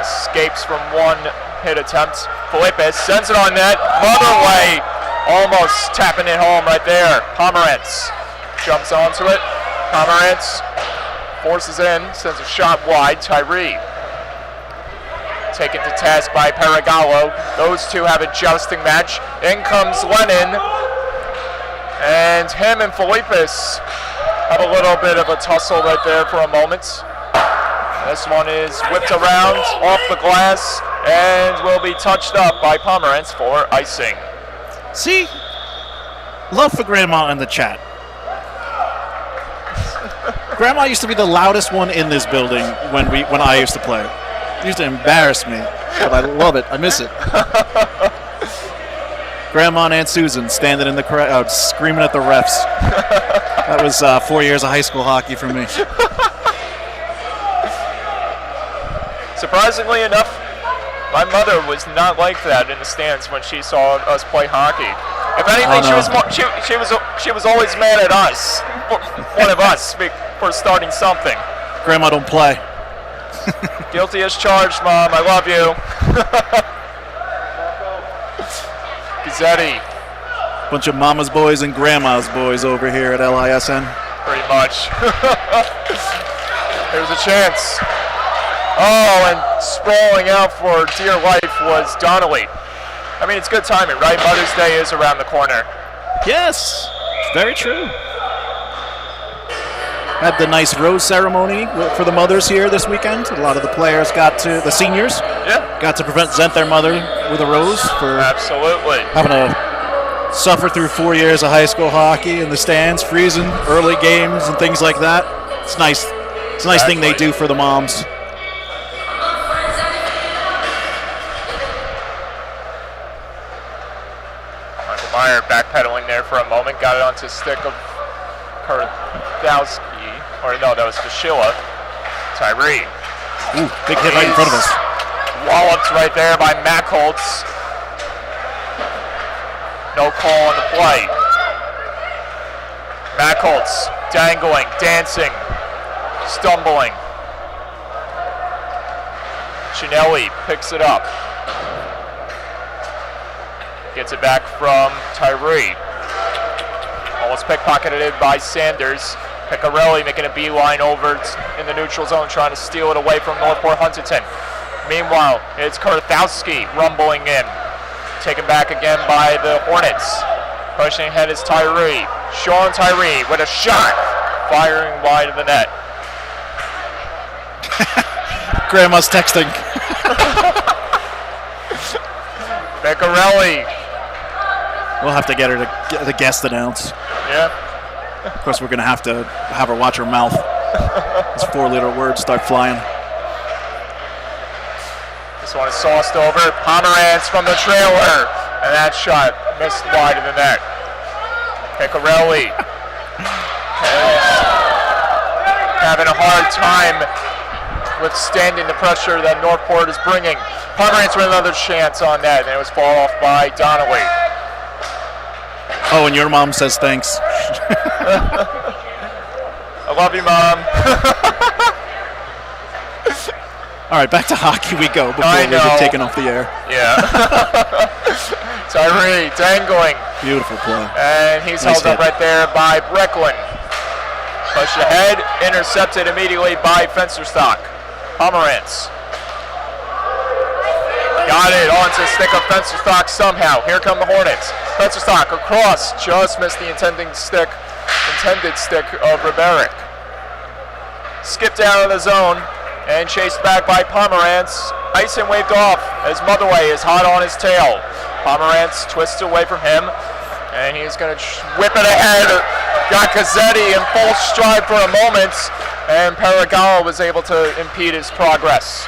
S1: escapes from one hit attempt. Philippus sends it on net. Motherway almost tapping it home right there. Pomerantz jumps onto it. Pomerantz forces in, sends a shot wide. Tyree taken to task by Paragallo. Those two have a jousting match. In comes Lennon. And him and Philippus have a little bit of a tussle right there for a moment. This one is whipped around off the glass and will be touched up by Pomerantz for icing.
S2: See? Love for Grandma in the chat. Grandma used to be the loudest one in this building when I used to play. It used to embarrass me, but I love it. I miss it. Grandma and Aunt Susan standing in the crowd, screaming at the refs. That was 4 years of high school hockey for me.
S1: Surprisingly enough, my mother was not like that in the stands when she saw us play hockey. If anything, she was always mad at us, one of us, for starting something.
S2: Grandma don't play.
S1: Guilty as charged, Mom. I love you. Gazzetti.
S2: Bunch of mama's boys and grandma's boys over here at LISN.
S1: Pretty much. There's a chance. Oh, and sprawling out for dear life was Donnelly. I mean, it's good timing, right? Mother's Day is around the corner.
S2: Yes, very true. Had the nice rose ceremony for the mothers here this weekend. A lot of the players the seniors, got to present their mother with a rose for
S1: absolutely
S2: having to suffer through 4 years of high school hockey in the stands, freezing, early games and things like that. It's nice. It's a nice thing they do for the moms.
S1: battling there for a moment. Got it onto stick of Karthowski. Or no, that was Fashila. Tyree.
S2: Ooh, big hit right in front of us.
S1: Walloped right there by Mackholtz. No call on the play. Mackholtz dangling, dancing, stumbling. Chinelli picks it up. Gets it back from Tyree. Almost pickpocketed by Sanders. Picarelli making a beeline over in the neutral zone, trying to steal it away from Northport Huntington. Meanwhile, it's Karthowski rumbling in. Taken back again by the Hornets. Pushing ahead is Tyree. Sean Tyree with a shot. Firing wide of the net.
S2: Grandma's texting.
S1: Picarelli.
S2: We'll have to get her to get the guest announce.
S1: Yeah.
S2: Of course, we're going to have her watch her mouth. Those 4-letter words start flying.
S1: This one is sauced over. Pomerantz from the trailer. And that shot missed wide of the net. Picarelli having a hard time withstanding the pressure that Northport is bringing. Pomerantz with another chance on that, and it was fought off by Donnelly.
S2: Oh, and your mom says thanks.
S1: I love you, Mom.
S2: All right, back to hockey we go before we get taken off the air.
S1: Yeah. Tyree dangling.
S2: Beautiful play.
S1: And he's
S2: Nice
S1: held up
S2: hit.
S1: right there by Brecklin. Pushed ahead, intercepted immediately by Fensterstock. Pomerantz. Got it onto stick of Fensterstock somehow. Here come the Hornets. Fensterstock across, just missed the intended stick of Riberic. Skipped out of the zone and chased back by Pomerantz. Ison waved off as Motherway is hot on his tail. Pomerantz twists away from him, and he's going to whip it ahead. Got Gazzetti in full stride for a moment, and Paragala was able to impede his progress.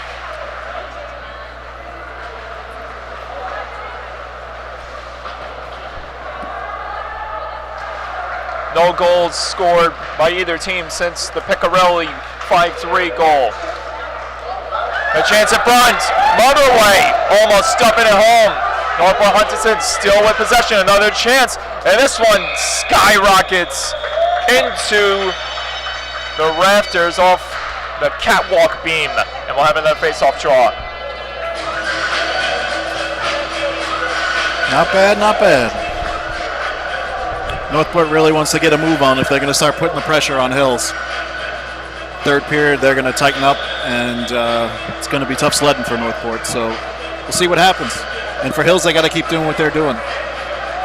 S1: No goals scored by either team since the Picarelli 5-3 goal. A chance in front. Motherway almost stuffing it home. Northport Huntington still with possession. Another chance. And this one skyrockets into the rafters off the catwalk beam. And we'll have another face-off draw.
S2: Not bad, not bad. Northport really wants to get a move on if they're going to start putting the pressure on Hills. Third period, they're going to tighten up, and it's going to be tough sledding for Northport. So we'll see what happens. And for Hills, they got to keep doing what they're doing.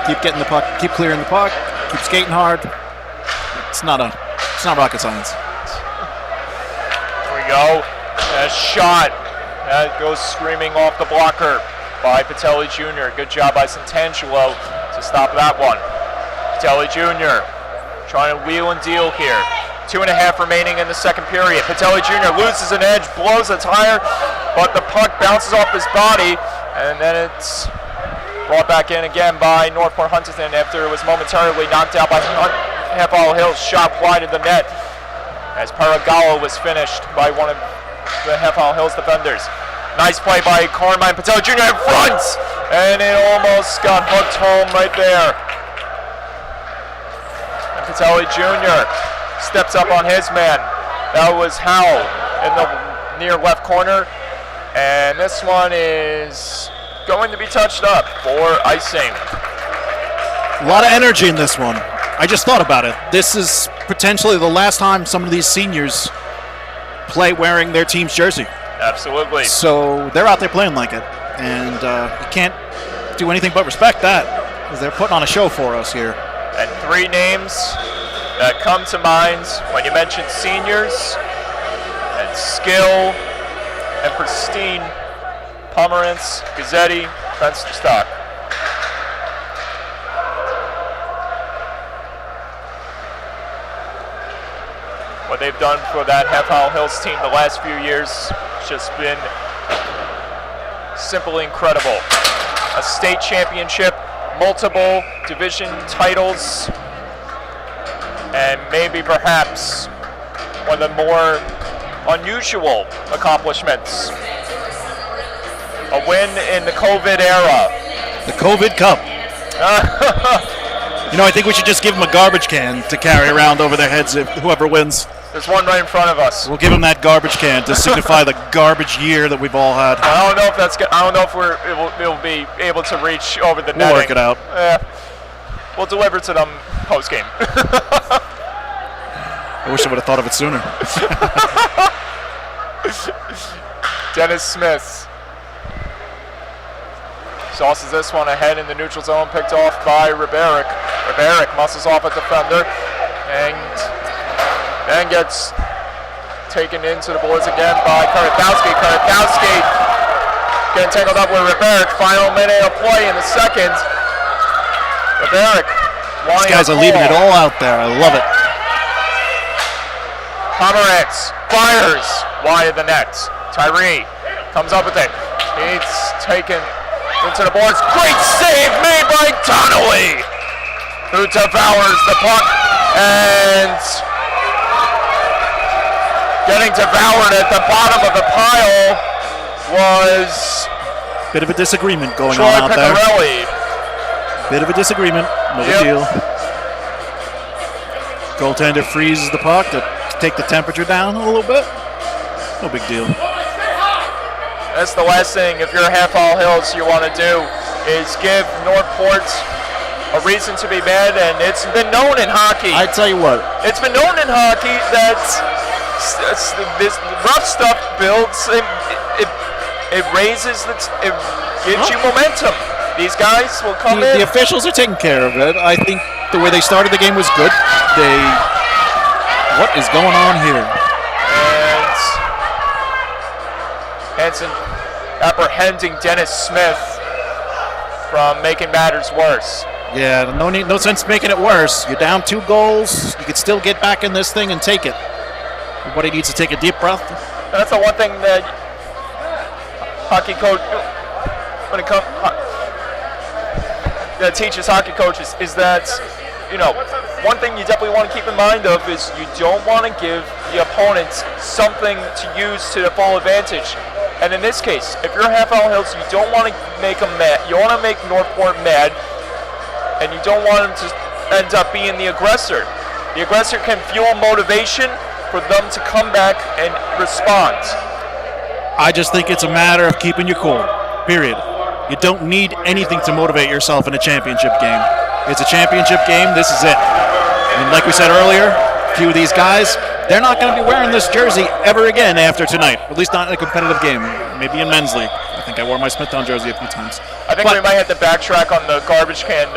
S2: Keep getting the puck, keep clearing the puck, keep skating hard. It's not rocket science.
S1: Here we go. A shot that goes screaming off the blocker by Patelli Jr. Good job by Santangelo to stop that one. Patelli Jr. trying to wheel and deal here. 2.5 remaining in the second period. Patelli Jr. loses an edge, blows a tire, but the puck bounces off his body, and then it's brought back in again by Northport Huntington after it was momentarily knocked out by Half Hollow Hills, shot wide of the net as Paragalo was finished by one of the Half Hollow Hills defenders. Nice play by Carmine. Patelli Jr. in front, and it almost got hooked home right there. And Patelli Jr. steps up on his man. That was Howell in the near left corner. And this one is going to be touched up for icing.
S2: A lot of energy in this one. I just thought about it. This is potentially the last time some of these seniors play wearing their team's jersey.
S1: Absolutely.
S2: So they're out there playing like it. And you can't do anything but respect that, because they're putting on a show for us here.
S1: And 3 names that come to mind when you mention seniors and skill and pristine: Pomerantz, Gazzetti, Fensterstock. What they've done for that Half Hollow Hills team the last few years has just been simply incredible. A state championship multiple division titles, and maybe perhaps one of the more unusual accomplishments, a win in the COVID era.
S2: The COVID Cup. I think we should just give them a garbage can to carry around over their heads if whoever wins.
S1: There's one right in front of us.
S2: We'll give them that garbage can to signify the garbage year that we've all had.
S1: I don't know if that's good. I don't know if we'll be able to reach over the netting.
S2: We'll work it out.
S1: We'll deliver to them post game.
S2: I wish I would have thought of it sooner.
S1: Dennis Smith sauces this one ahead in the neutral zone, picked off by Riberic. Riberic muscles off a defender and then gets taken into the boards again by Kuratowski. Kuratowski getting tangled up with Riberic. Final minute of play in the second. Riberic.
S2: These guys are leaving it all out there. I love it.
S1: Pomerantz fires wide of the net. Tyree comes up with it. He's taken into the boards. Great save made by Donnelly, who devours the puck and getting devoured at the bottom of the pile was
S2: bit of a disagreement going
S1: Troy
S2: on out
S1: Piccarelli.
S2: there. Bit of a disagreement. No big deal. Goaltender freezes the puck to take the temperature down a little bit. No big deal.
S1: That's the last thing, if you're half all Hills, you want to do is give Northport a reason to be mad, and it's been known in hockey.
S2: I tell you what.
S1: It's been known in hockey that this rough stuff builds, it raises, it gives you momentum. These guys will come in.
S2: The officials are taking care of it. I think the way they started the game was good. What is going on here?
S1: And Hansen apprehending Dennis Smith from making matters worse.
S2: Yeah, no sense making it worse. You're down 2 goals. You could still get back in this thing and take it. Everybody needs to take a deep breath.
S1: That's the one thing that hockey coach, when it comes, that teaches hockey coaches is that, one thing you definitely want to keep in mind of is you don't want to give the opponent something to use to the full advantage. And in this case, if you're half all Hills, you don't want to make them mad. You want to make Northport mad, and you don't want them to end up being the aggressor. The aggressor can fuel motivation for them to come back and respond.
S2: I just think it's a matter of keeping your cool, period. You don't need anything to motivate yourself in a championship game. It's a championship game. This is it. And like we said earlier, a few of these guys, they're not going to be wearing this jersey ever again after tonight, at least not in a competitive game. Maybe in men's league. I think I wore my Smithtown jersey a few times.
S1: I think we might have to backtrack on the garbage can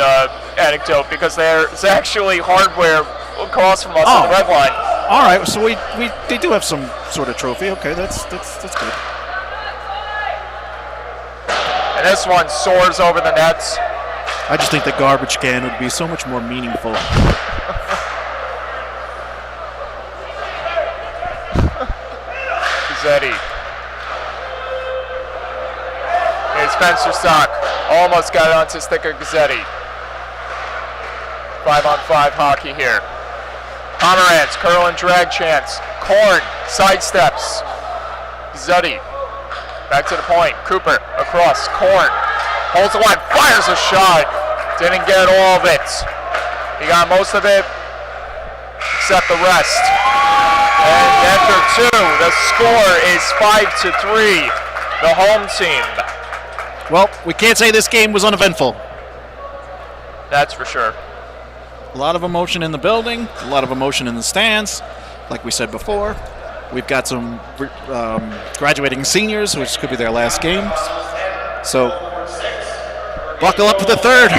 S1: anecdote because there's actually hardware across from us on the red line.
S2: All right, so they do have some sort of trophy. Okay, that's good.
S1: And this one soars over the nets.
S2: I just think the garbage can would be so much more meaningful.
S1: Gazzetti. Here's Fensterstock. Almost got it onto stick of Gazzetti. 5-on-5 hockey here. Pomerantz, curl and drag chance. Korn sidesteps. Gazzetti. Back to the point. Cooper across. Korn holds the line. Fires a shot. Didn't get all of it. He got most of it, except the rest. And after 2, the score is 5-3. The home team.
S2: Well, we can't say this game was uneventful.
S1: That's for sure.
S2: A lot of emotion in the building, a lot of emotion in the stands. Like we said before, we've got some graduating seniors, which could be their last games. So, buckle up for the third.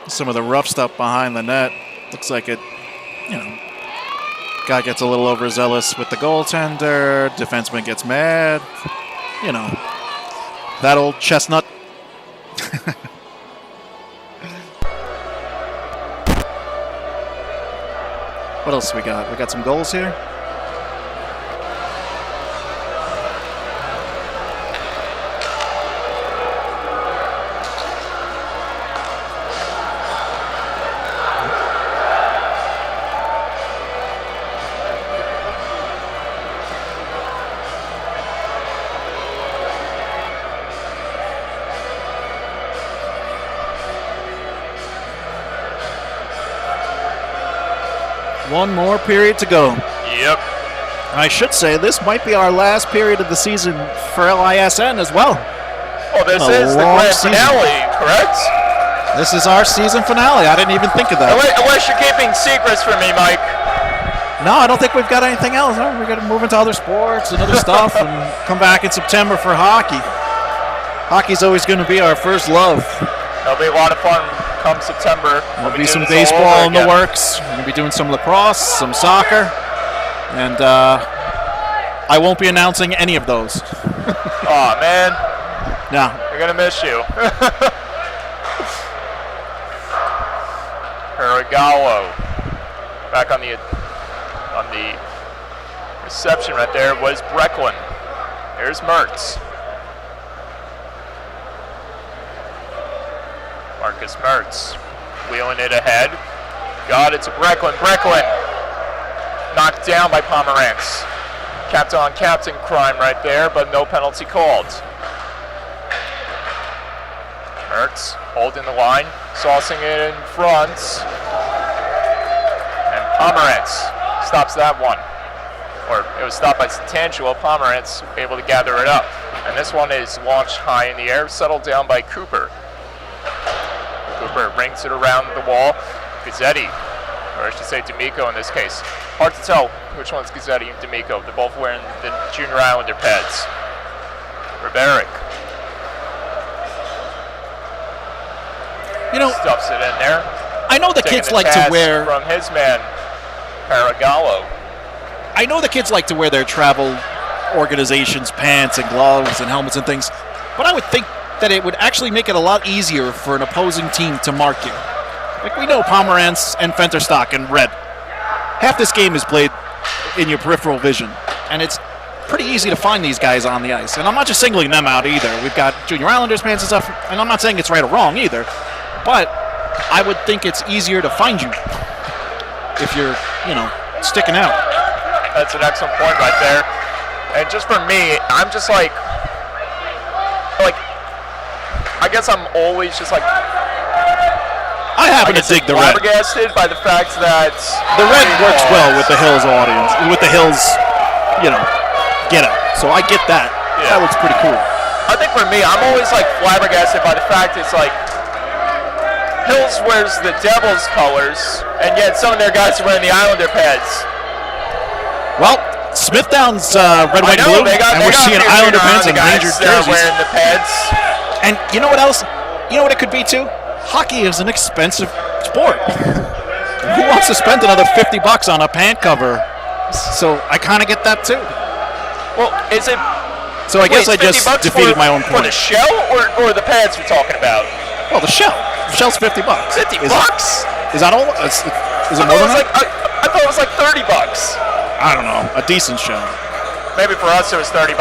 S2: Some of the rough stuff behind the net. Looks like it, guy gets a little overzealous with the goaltender. Defenseman gets mad. That old chestnut. What else we got? We got some goals here. One more period to go.
S1: Yep.
S2: I should say this might be our last period of the season for LISN as well.
S1: Well, this is the grand finale, correct?
S2: This is our season finale. I didn't even think of that.
S1: Unless you're keeping secrets from me, Mike.
S2: No, I don't think we've got anything else. We're going to move into other sports and other stuff and come back in September for hockey. Hockey's always going to be our first love.
S1: It'll be a lot of fun come September.
S2: There'll be some baseball in the works. We're going to be doing some lacrosse, some soccer. And I won't be announcing any of those.
S1: Aw, man.
S2: No.
S1: We're going to miss you. Hiragawa. Back on the reception right there was Brecklin. Here's Mertz. Marcus Mertz wheeling it ahead. Got it to Brecklin. Brecklin knocked down by Pomerantz. Captain on captain crime right there, but no penalty called. Mertz holding the line, saucing it in front. And Pomerantz stops that one. Or it was stopped by Tangelo. Pomerantz able to gather it up. And this one is launched high in the air, settled down by Cooper. Cooper rings it around the wall. Gazzetti, or I should say D'Amico in this case. Hard to tell which one's Gazzetti and D'Amico. They're both wearing the Junior Islander pads. Riveric. Stuffs it in there.
S2: I know the kids like to wear...
S1: From his man, Paragallo.
S2: I know the kids like to wear their travel organizations, pants and gloves and helmets and things, but I would think that it would actually make it a lot easier for an opposing team to mark you. Like we know Pomerantz and Fenterstock in red. Half this game is played in your peripheral vision, and it's pretty easy to find these guys on the ice. And I'm not just singling them out either. We've got Junior Islanders pants and stuff, and I'm not saying it's right or wrong either, but I would think it's easier to find you if you're, sticking out.
S1: That's an excellent point right there. And just for me, I'm just like I guess I'm always just like
S2: I happen to dig the red.
S1: Flabbergasted by the fact that
S2: the red works well with the Hills audience, with the Hills, get up. So I get that. Yeah. That looks pretty cool.
S1: I think for me, I'm always like flabbergasted by the fact it's like Hills wears the Devils colors, and yet some of their guys are wearing the Islander pads.
S2: Well, Smithdown's red, white, and blue, and we're seeing Islander pants and Ranger jerseys.
S1: Wearing the pads.
S2: And you know what else? You know what it could be too? Hockey is an expensive sport. Who wants to spend another $50 on a pant cover? So I kind of get that too.
S1: Well, is it?
S2: So I guess I just defeated my own point.
S1: For the shell or the pants we're talking about?
S2: Well, the shell. The shell's $50.
S1: $50?
S2: Is that all? Is it more than that?
S1: I thought it was like $30.
S2: I don't know. A decent shell.
S1: Maybe for us it was $30.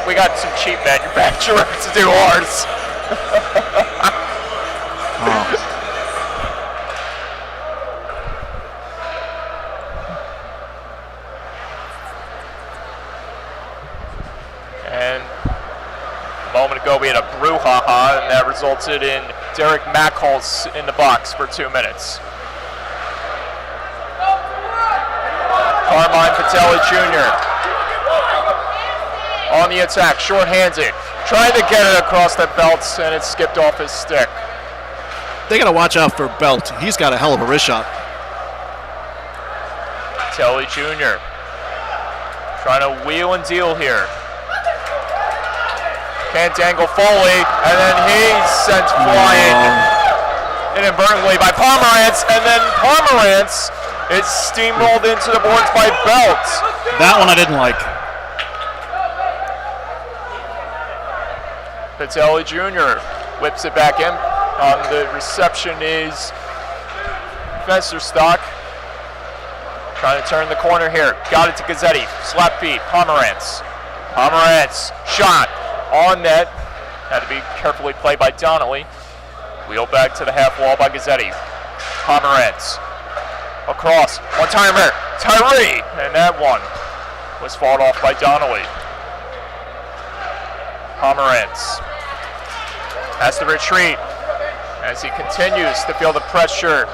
S1: We got some cheap manufacturer to do ours. And a moment ago we had a brouhaha, and that resulted in Derek Mackholz in the box for 2 minutes. Carmine Patelli Jr. on the attack, short-handed, trying to get it across the belt, and it skipped off his stick.
S2: They got to watch out for Belt. He's got a hell of a wrist shot.
S1: Patelli Jr. trying to wheel and deal here. Can't dangle Foley, and then he's sent flying. inadvertently by Pomerantz, and then Pomerantz is steamrolled into the boards by Belt.
S2: That one I didn't like.
S1: Patelli Jr. whips it back in. The reception is Fensterstock. Trying to turn the corner here. Got it to Gazzetti. Slap feed. Pomerantz. Pomerantz. Shot. On net. Had to be carefully played by Donnelly. Wheel back to the half wall by Gazzetti. Pomerantz. Across. One-timer. Tyree. And that one was fought off by Donnelly. Pomerantz has to retreat as he continues to feel the pressure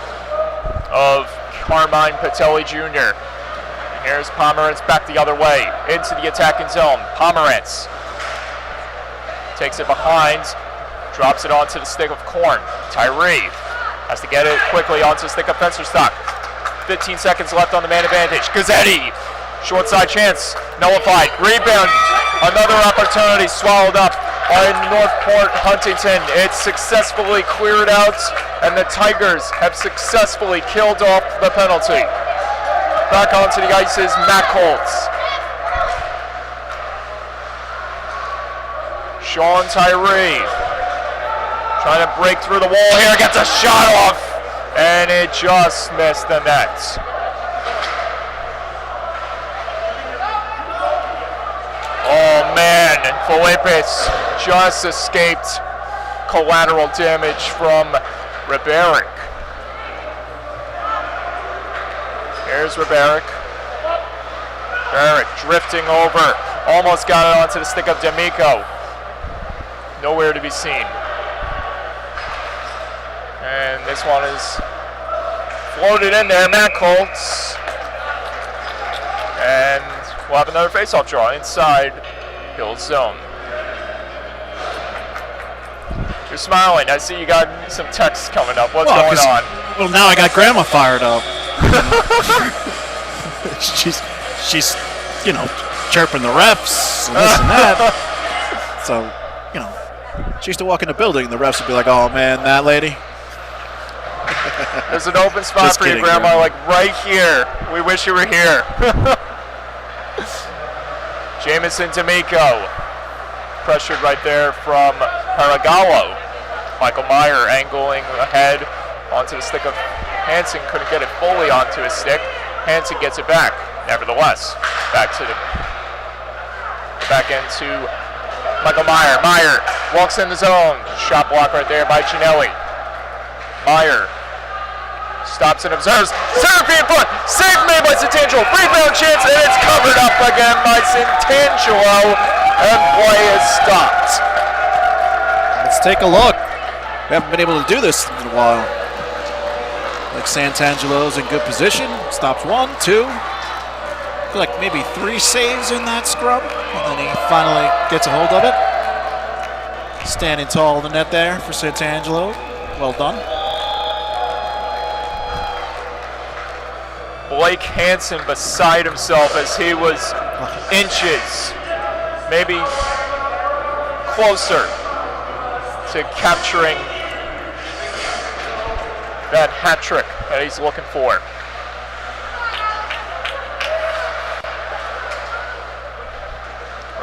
S1: of Carmine Patelli Jr. And here's Pomerantz back the other way into the attacking zone. Pomerantz takes it behind, drops it onto the stick of Korn. Tyree has to get it quickly onto the stick of Fensterstock. 15 seconds left on the man advantage. Gazzetti, short side chance, nullified. Rebound, another opportunity swallowed up by Northport Huntington. It's successfully cleared out, and the Tigers have successfully killed off the penalty. Back onto the ice is Matt Colts. Sean Tyree trying to break through the wall here, gets a shot off, and it just missed the net. Oh man, Philippis just escaped collateral damage from Ribaric. Here's Ribaric. Ribaric drifting over, almost got it onto the stick of D'Amico. Nowhere to be seen. And this one is floated in there, Matt Colts. And we'll have another face-off draw inside Hill's zone. You're smiling. I see you got some texts coming up. What's going on?
S2: Well, now I got Grandma fired up. she's, you know, chirping the refs and this and that. So, you know, she used to walk in the building and the refs would be like, "Oh man, that lady."
S1: There's an open spot for you, Grandma, like right here. We wish you were here. Jamison D'Amico, pressured right there from Paragallo. Michael Meyer angling ahead onto the stick of Hansen, couldn't get it fully onto his stick. Hansen gets it back, nevertheless. Back into Michael Meyer. Meyer walks in the zone. Shot block right there by Ginelli. Meyer stops and observes. Serve in front. Save made by Santangelo. Rebound chance, and it's covered up again by Santangelo, and play is stopped.
S2: Let's take a look. We haven't been able to do this in a while. Like Santangelo's in good position. Stops 1, 2. I feel like maybe 3 saves in that scrum. And then he finally gets a hold of it. Standing tall in the net there for Santangelo. Well done.
S1: Blake Hansen beside himself as he was inches, maybe closer to capturing that hat trick that he's looking for.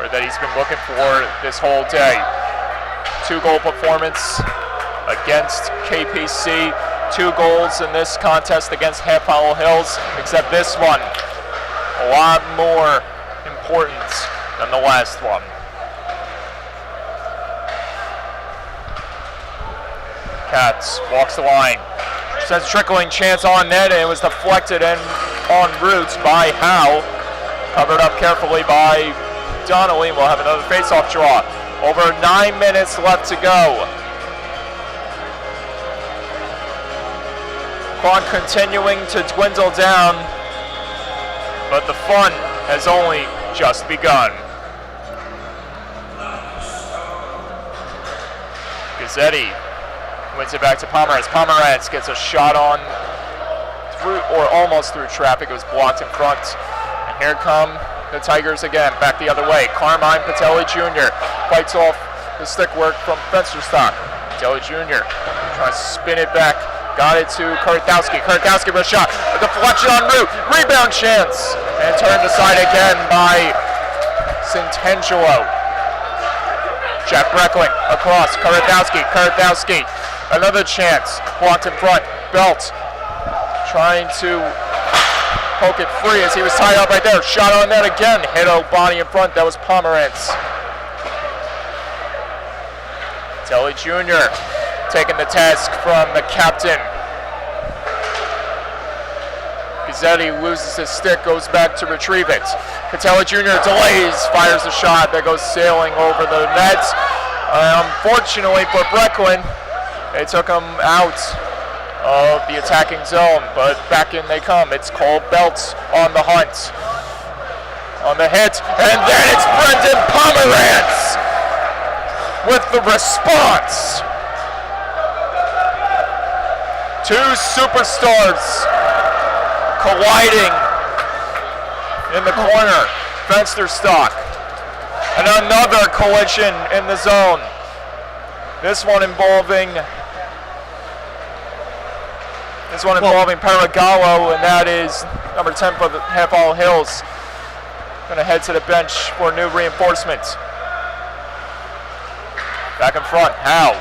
S1: Or that he's been looking for this whole day. 2-goal performance against KPC. 2 goals in this contest against Half Hollow Hills, except this one a lot more important than the last one. Katz walks the line. Sends a trickling chance on net, and it was deflected and en route by Howe. Covered up carefully by Donnelly. We'll have another face-off draw. Over 9 minutes left to go. Clock continuing to dwindle down, but the fun has only just begun. Gazzetti wins it back to Pomerantz. Pomerantz gets a shot on through, or almost through traffic. It was blocked in front. And here come the Tigers again, back the other way. Carmine Patelli Jr. fights off the stick work from Fensterstock. Deli Jr. trying to spin it back. Got it to Kurtowski. Kurtowski with a shot. A deflection en route. Rebound chance. And turned aside again by Centangelo. Jack Breckling across. Kurtowski. Kurtowski. Another chance. Blocked in front. Belt trying to poke it free as he was tied up right there. Shot on net again. Hit O'Bonney in front. That was Pomerantz. Telly Jr. taking the task from the captain. Gazzetti loses his stick, goes back to retrieve it. Catella Jr. delays, fires a shot that goes sailing over the net. Unfortunately for Brecklin, they took him out of the attacking zone, but back in they come. It's Cole Belt on the hunt. On the hit, and then it's Brendan Pomerantz with the response. Two superstars colliding in the corner. Fensterstock. And another collision in the zone. This one involving Paragallo, and that is number 10 for the Half All Hills. Gonna head to the bench for new reinforcements. Back in front, Howe.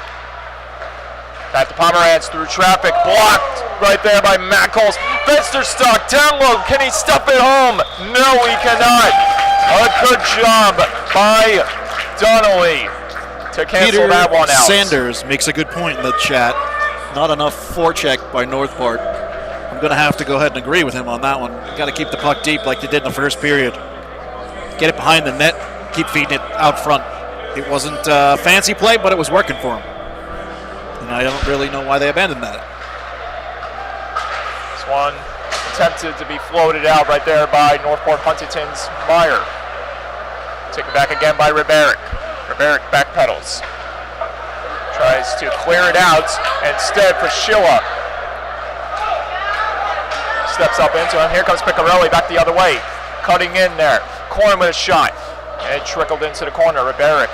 S1: Back to Pomerantz through traffic, blocked right there by Mackles. Fensterstock down low, can he stuff it home? No, he cannot. A good job by Donnelly to cancel that one out.
S2: Sanders makes a good point in the chat. Not enough forecheck by Northport. I'm going to have to go ahead and agree with him on that one. Got to keep the puck deep like they did in the first period. Get it behind the net, keep feeding it out front. It wasn't a fancy play, but it was working for him. And I don't really know why they abandoned that.
S1: This one attempted to be floated out right there by Northport Huntington's Meyer. Taken back again by Riberic. Riberic backpedals. Tries to clear it out. Instead for Schilla. Steps up into him. Here comes Piccarelli back the other way. Cutting in there. Corn with a shot. It trickled into the corner. Riberic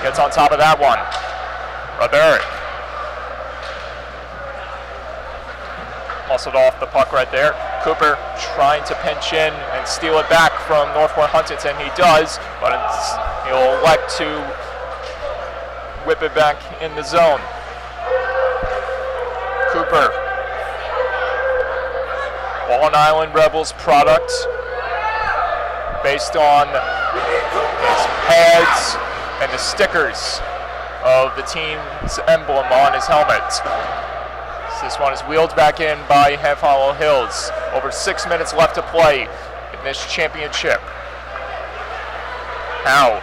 S1: gets on top of that one. Riberic. Muscled off the puck right there. Cooper trying to pinch in and steal it back from Northport Huntington. He does, but he'll elect to whip it back in the zone. Cooper. Long Island Rebels product based on his pads and the stickers of the team's emblem on his helmet. This one is wheeled back in by Half Hollow Hills. Over 6 minutes left to play in this championship. Howe.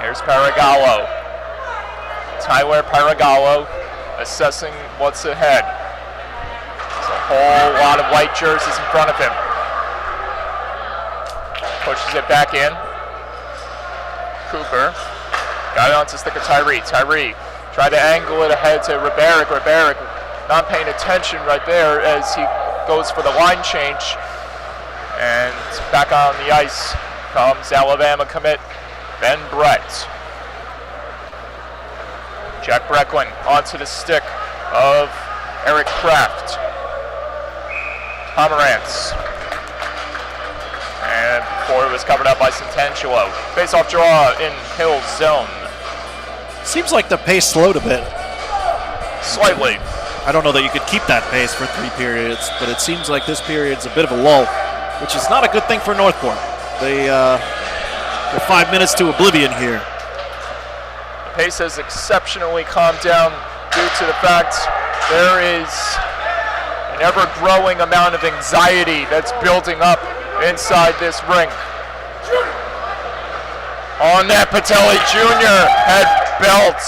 S1: Here's Paragallo. Tyler Paragallo assessing what's ahead. There's a whole lot of white jerseys in front of him. Pushes it back in. Cooper. Got it onto stick of Tyree. Tyree tried to angle it ahead to Riberic. Riberic not paying attention right there as he goes for the line change. And back on the ice comes Alabama commit Ben Brett. Jack Brecklin onto the stick of Eric Kraft. Pomerantz. And before it was covered up by Centangelo. Face-off draw in Hill's zone.
S2: Seems like the pace slowed a bit.
S1: Slightly.
S2: I don't know that you could keep that pace for 3 periods, but it seems like this period's a bit of a lull, which is not a good thing for Northport. They're 5 minutes to oblivion here.
S1: The pace has exceptionally calmed down due to the fact there is an ever-growing amount of anxiety that's building up inside this rink. On that, Patelli Jr. had Belt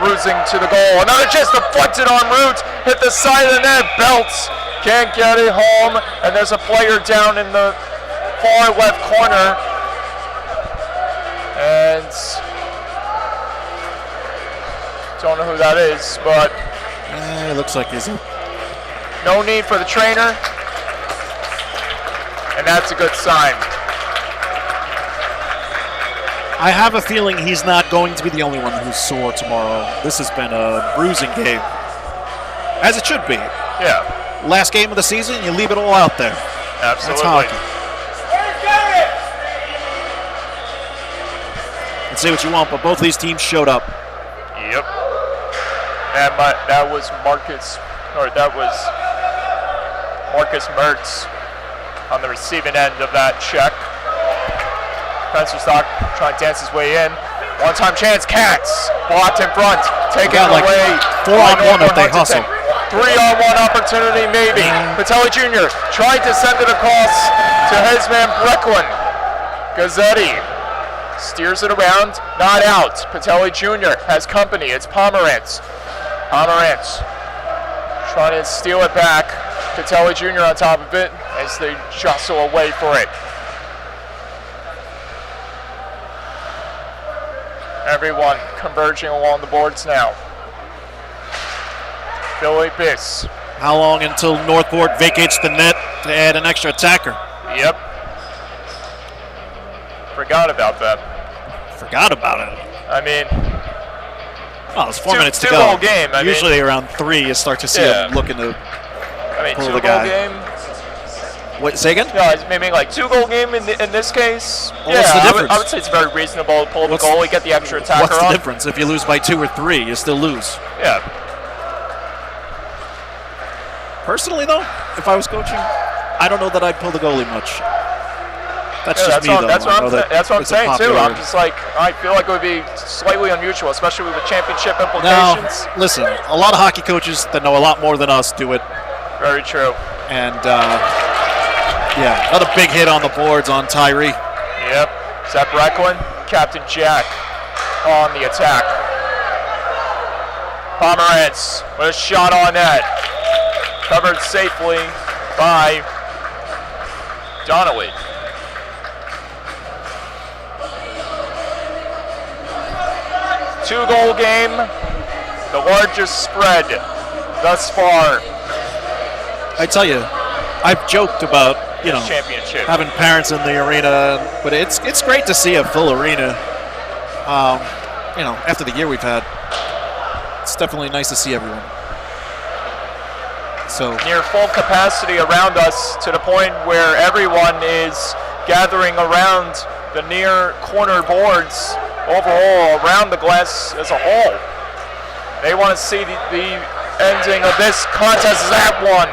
S1: cruising to the goal. Another chance deflected en route, hit the side of the net. Belt can't get it home, and there's a player down in the far left corner. And don't know who that is, but
S2: it looks like he's
S1: no need for the trainer, and that's a good sign.
S2: I have a feeling he's not going to be the only one who's sore tomorrow. This has been a bruising game, as it should be.
S1: Yeah.
S2: Last game of the season, you leave it all out there.
S1: Absolutely.
S2: That's hockey. And say what you want, but both of these teams showed up.
S1: Yep. And that was Marcus Mertz on the receiving end of that check. Spencer Stock trying to dance his way in. One-time chance, Katz blocked in front, taken away.
S2: 4-on-1 if they hustle.
S1: 3-on-1 opportunity maybe. Patelli Jr. tried to send it across to his man Brecklin. Gazzetti steers it around, not out. Patelli Jr. has company. It's Pomerantz. Pomerantz trying to steal it back. Patelli Jr. on top of it as they jostle away for it. Everyone converging along the boards now. Billy Biss.
S2: How long until Northport vacates the net to add an extra attacker?
S1: Yep. Forgot about that.
S2: Forgot about it.
S1: I mean,
S2: well, it's 4 minutes to go.
S1: Two-goal game.
S2: Usually around 3, you start to see them looking to pull the guy.
S1: Two-goal game.
S2: What, say again?
S1: No, it's maybe like two-goal game in this case.
S2: Well, what's the difference?
S1: I would say it's very reasonable to pull the goalie, get the extra attacker
S2: What's the
S1: on.
S2: difference? If you lose by 2 or 3, you still lose.
S1: Yeah.
S2: Personally, though, if I was coaching, I don't know that I'd pull the goalie much. That's just me, though.
S1: That's what I'm saying, too. I'm just like, I feel like it would be slightly unusual, especially with championship implications.
S2: Now, listen, a lot of hockey coaches that know a lot more than us do it.
S1: Very true.
S2: And, yeah, another big hit on the boards on Tyree.
S1: Yep. Zach Brecklin, Captain Jack on the attack. Pomerantz with a shot on net. Covered safely by Donnelly. Two-goal game, the largest spread thus far.
S2: I tell you, I've joked about,
S1: championship,
S2: having parents in the arena, but it's great to see a full arena. After the year we've had, it's definitely nice to see everyone. So
S1: near full capacity around us to the point where everyone is gathering around the near corner boards overall around the glass as a whole. They want to see the ending of this contest as that one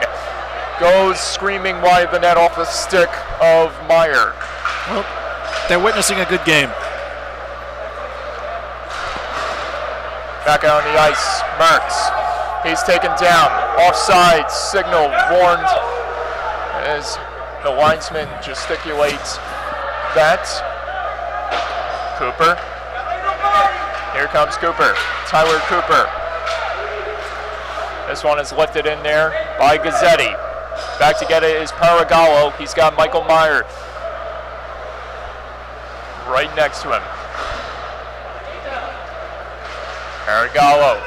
S1: goes screaming wide the net off the stick of Meyer.
S2: Well, they're witnessing a good game.
S1: Back out on the ice, Mertz. He's taken down. Offside signal warned as the linesman gesticulates that. Cooper. Here comes Cooper. Tyler Cooper. This one is lifted in there by Gazzetti. Back to get it is Paragallo. He's got Michael Meyer right next to him. Paragallo.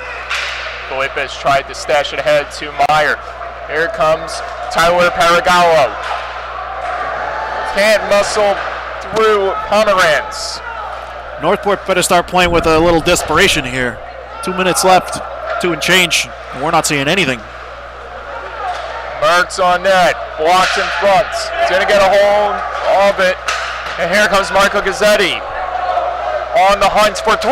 S1: Felipe's tried to stash it ahead to Meyer. Here comes Tyler Paragallo. Can't muscle through Pomerantz.
S2: Northport better start playing with a little desperation here. 2 minutes left, 2 and change, and we're not seeing anything.
S1: Mertz on net, blocked in front. Didn't get a hold of it. And here comes Marco Gazzetti on the hunt for 3.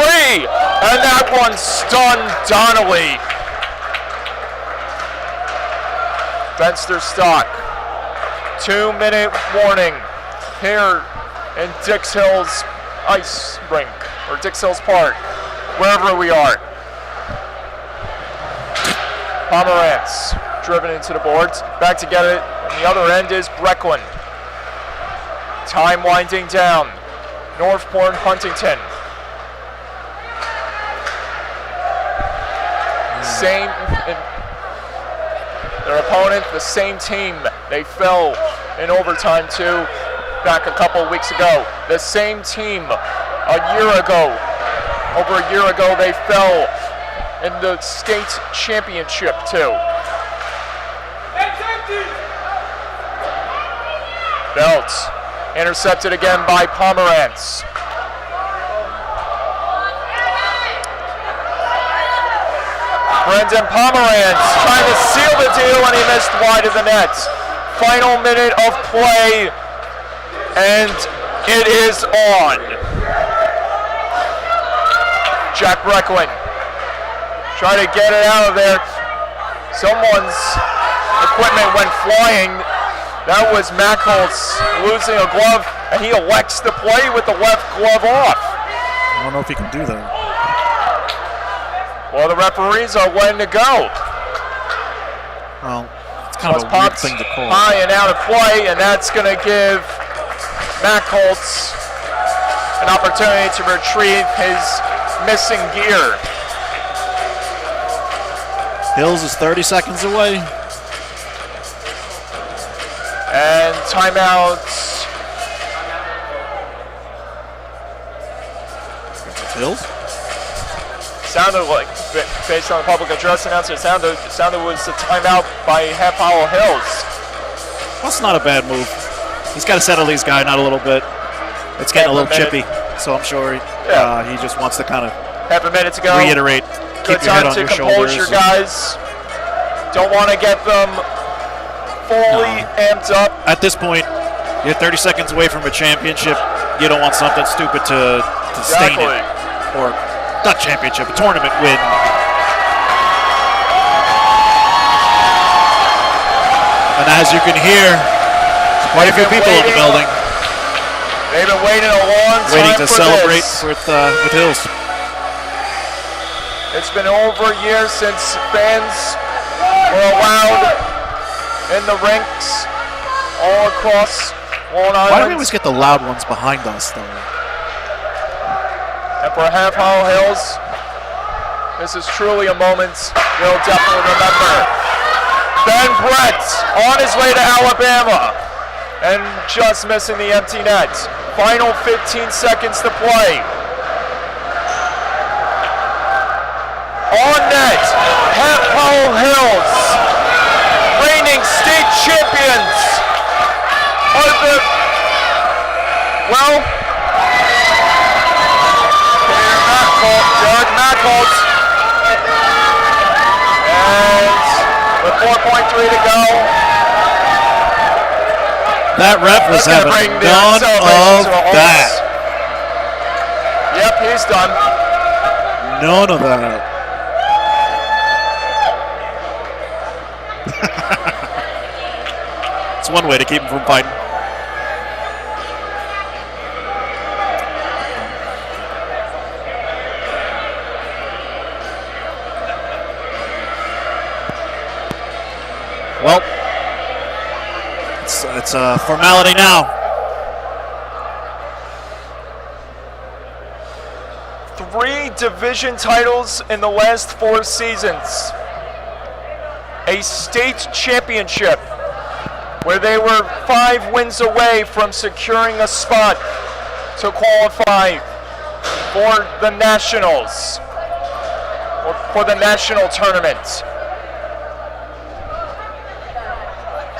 S1: And that one stunned Donnelly. Fenster Stock. 2-minute warning here in Dix Hills Ice Rink, or Dix Hills Park, wherever we are. Pomerantz driven into the boards. Back to get it. On the other end is Brecklin. Time winding down. Northport Huntington. Their opponent, the same team. They fell in overtime too back a couple of weeks ago. The same team over a year ago, they fell in the state championship too. Belt intercepted again by Pomerantz. Brendan Pomerantz trying to seal the deal, and he missed wide of the net. Final minute of play, and it is on. Jack Brecklin trying to get it out of there. Someone's equipment went flying. That was Mackholtz losing a glove, and he elects to play with the left glove off.
S2: I don't know if he can do that.
S1: Well, the referees are letting it go.
S2: Well, it's kind of a weird thing to call.
S1: High and out of play, and that's going to give Mackholtz an opportunity to retrieve his missing gear.
S2: Hills is 30 seconds away.
S1: And timeout.
S2: Hills?
S1: Sounded like, based on the public address announcer, it sounded it was a timeout by Half Hollow Hills.
S2: That's not a bad move. He's got to settle these guys out a little bit. It's getting a little chippy, so I'm sure he just wants to kind of
S1: half a minute to go.
S2: Reiterate.
S1: Good
S2: Keep your head
S1: time
S2: on
S1: to
S2: your
S1: compose
S2: shoulders.
S1: your guys. Don't want to get them fully amped up.
S2: At this point, you're 30 seconds away from a championship. You don't want something stupid to stain it. Or not championship, a tournament win. And as you can hear, quite a few people in the building.
S1: They've been waiting a long time
S2: waiting to
S1: for
S2: celebrate
S1: this.
S2: with Hills.
S1: It's been over a year since fans were allowed in the rinks all across Long Island.
S2: Why do we always get the loud ones behind us, though?
S1: And for Half Hollow Hills, this is truly a moment they'll definitely remember. Ben Brett on his way to Alabama and just missing the empty net. Final 15 seconds to play. On net, Half Hollow Hills, reigning state champions, are the, well, Derek Mackholtz, and with 4.3 to go.
S2: That ref was having none of that.
S1: Yep, he's done.
S2: None of that. It's one way to keep him from fighting. Well, it's a formality now.
S1: 3 division titles in the last 4 seasons. A state championship where they were 5 wins away from securing a spot to qualify for the Nationals, or for the national tournament.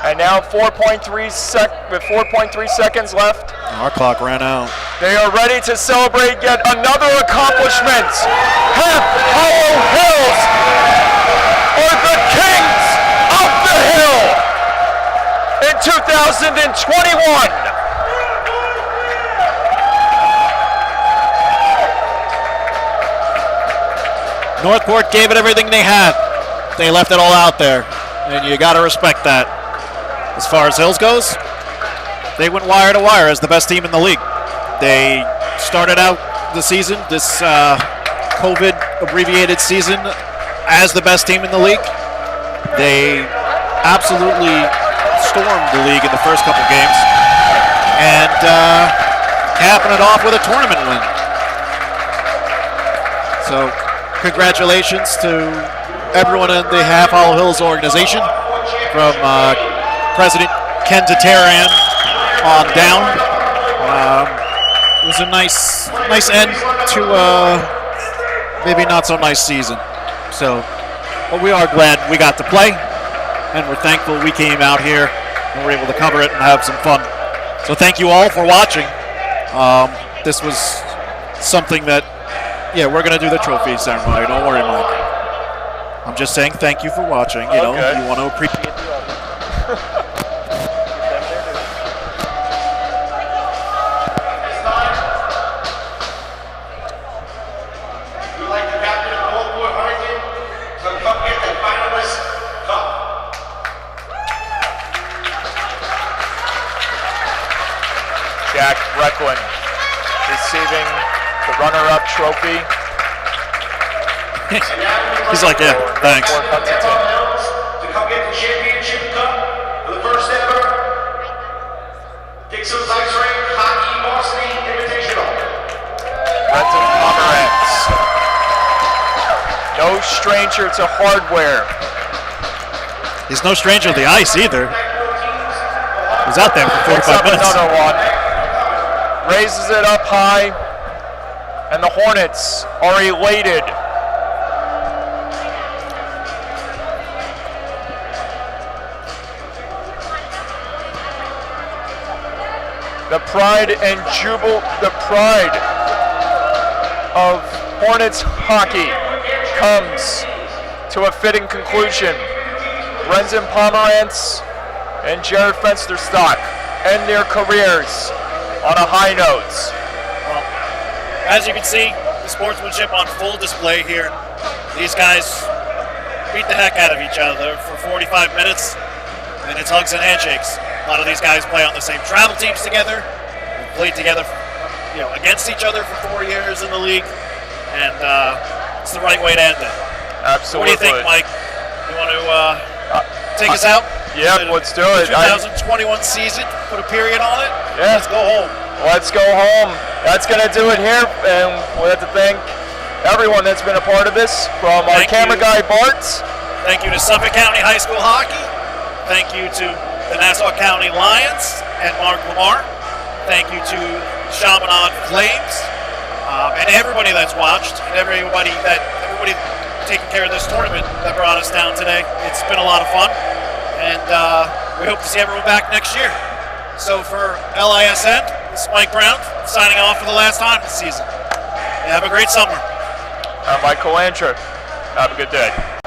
S1: And now 4.3 seconds left.
S2: Our clock ran out.
S1: They are ready to celebrate yet another accomplishment. Half Hollow Hills are the kings of the hill in 2021.
S2: Northport gave it everything they had. They left it all out there, and you got to respect that. As far as Hills goes, they went wire to wire as the best team in the league. They started out the season, this COVID abbreviated season, as the best team in the league. They absolutely stormed the league in the first couple games, and capping it off with a tournament win. So congratulations to everyone in the Half Hollow Hills organization, from President Ken Tatarian on down. It was a nice end to maybe not so nice season. So, but we are glad we got to play, and we're thankful we came out here and were able to cover it and have some fun. So thank you all for watching. This was something that, yeah, we're going to do the trophy ceremony. Don't worry, Mike. I'm just saying thank you for watching. You know,
S1: Okay.
S2: you want to appreciate the audience.
S3: We'd like the captain of Northport Huntington to come get the finalist cup.
S1: Jack Recklin receiving the runner-up trophy.
S2: He's like, yeah, thanks.
S1: Northport Huntington.
S3: To come get the championship cup for the first ever Dixon's Ice Rink Hockey Varsity Invitational.
S1: Brenton Pomerantz. No stranger to hardware.
S2: He's no stranger to the ice either. He was out there for
S1: Picks
S2: 45
S1: up
S2: minutes.
S1: another one. Raises it up high. And the Hornets are elated. The pride and the pride of Hornets hockey comes to a fitting conclusion. Brendan Pomerantz and Jared Fensterstock end their careers on a high note.
S2: Well, as you can see, the sportsmanship on full display here. These guys beat the heck out of each other for 45 minutes, and it's hugs and handshakes. A lot of these guys play on the same travel teams together. We've played together, against each other for 4 years in the league, and it's the right way to end it.
S1: Absolutely.
S2: What do you think, Mike? You want to take us out?
S1: Yeah, let's do it.
S2: 2021 season, put a period on it.
S1: Yeah.
S2: Let's go home.
S1: Let's go home. That's going to do it here, and we have to thank everyone that's been a part of this, from our camera guy, Bart.
S2: Thank you to Suffolk County High School Hockey. Thank you to the Nassau County Lions and Mark Lamar. Thank you to Chaminade Flames, and everybody that's watched, and everybody taking care of this tournament that brought us down today. It's been a lot of fun, and we hope to see everyone back next year. So for LISN, this is Mike Brown signing off for the last time this season. Have a great summer.
S1: I'm Mike Colandra. Have a good day.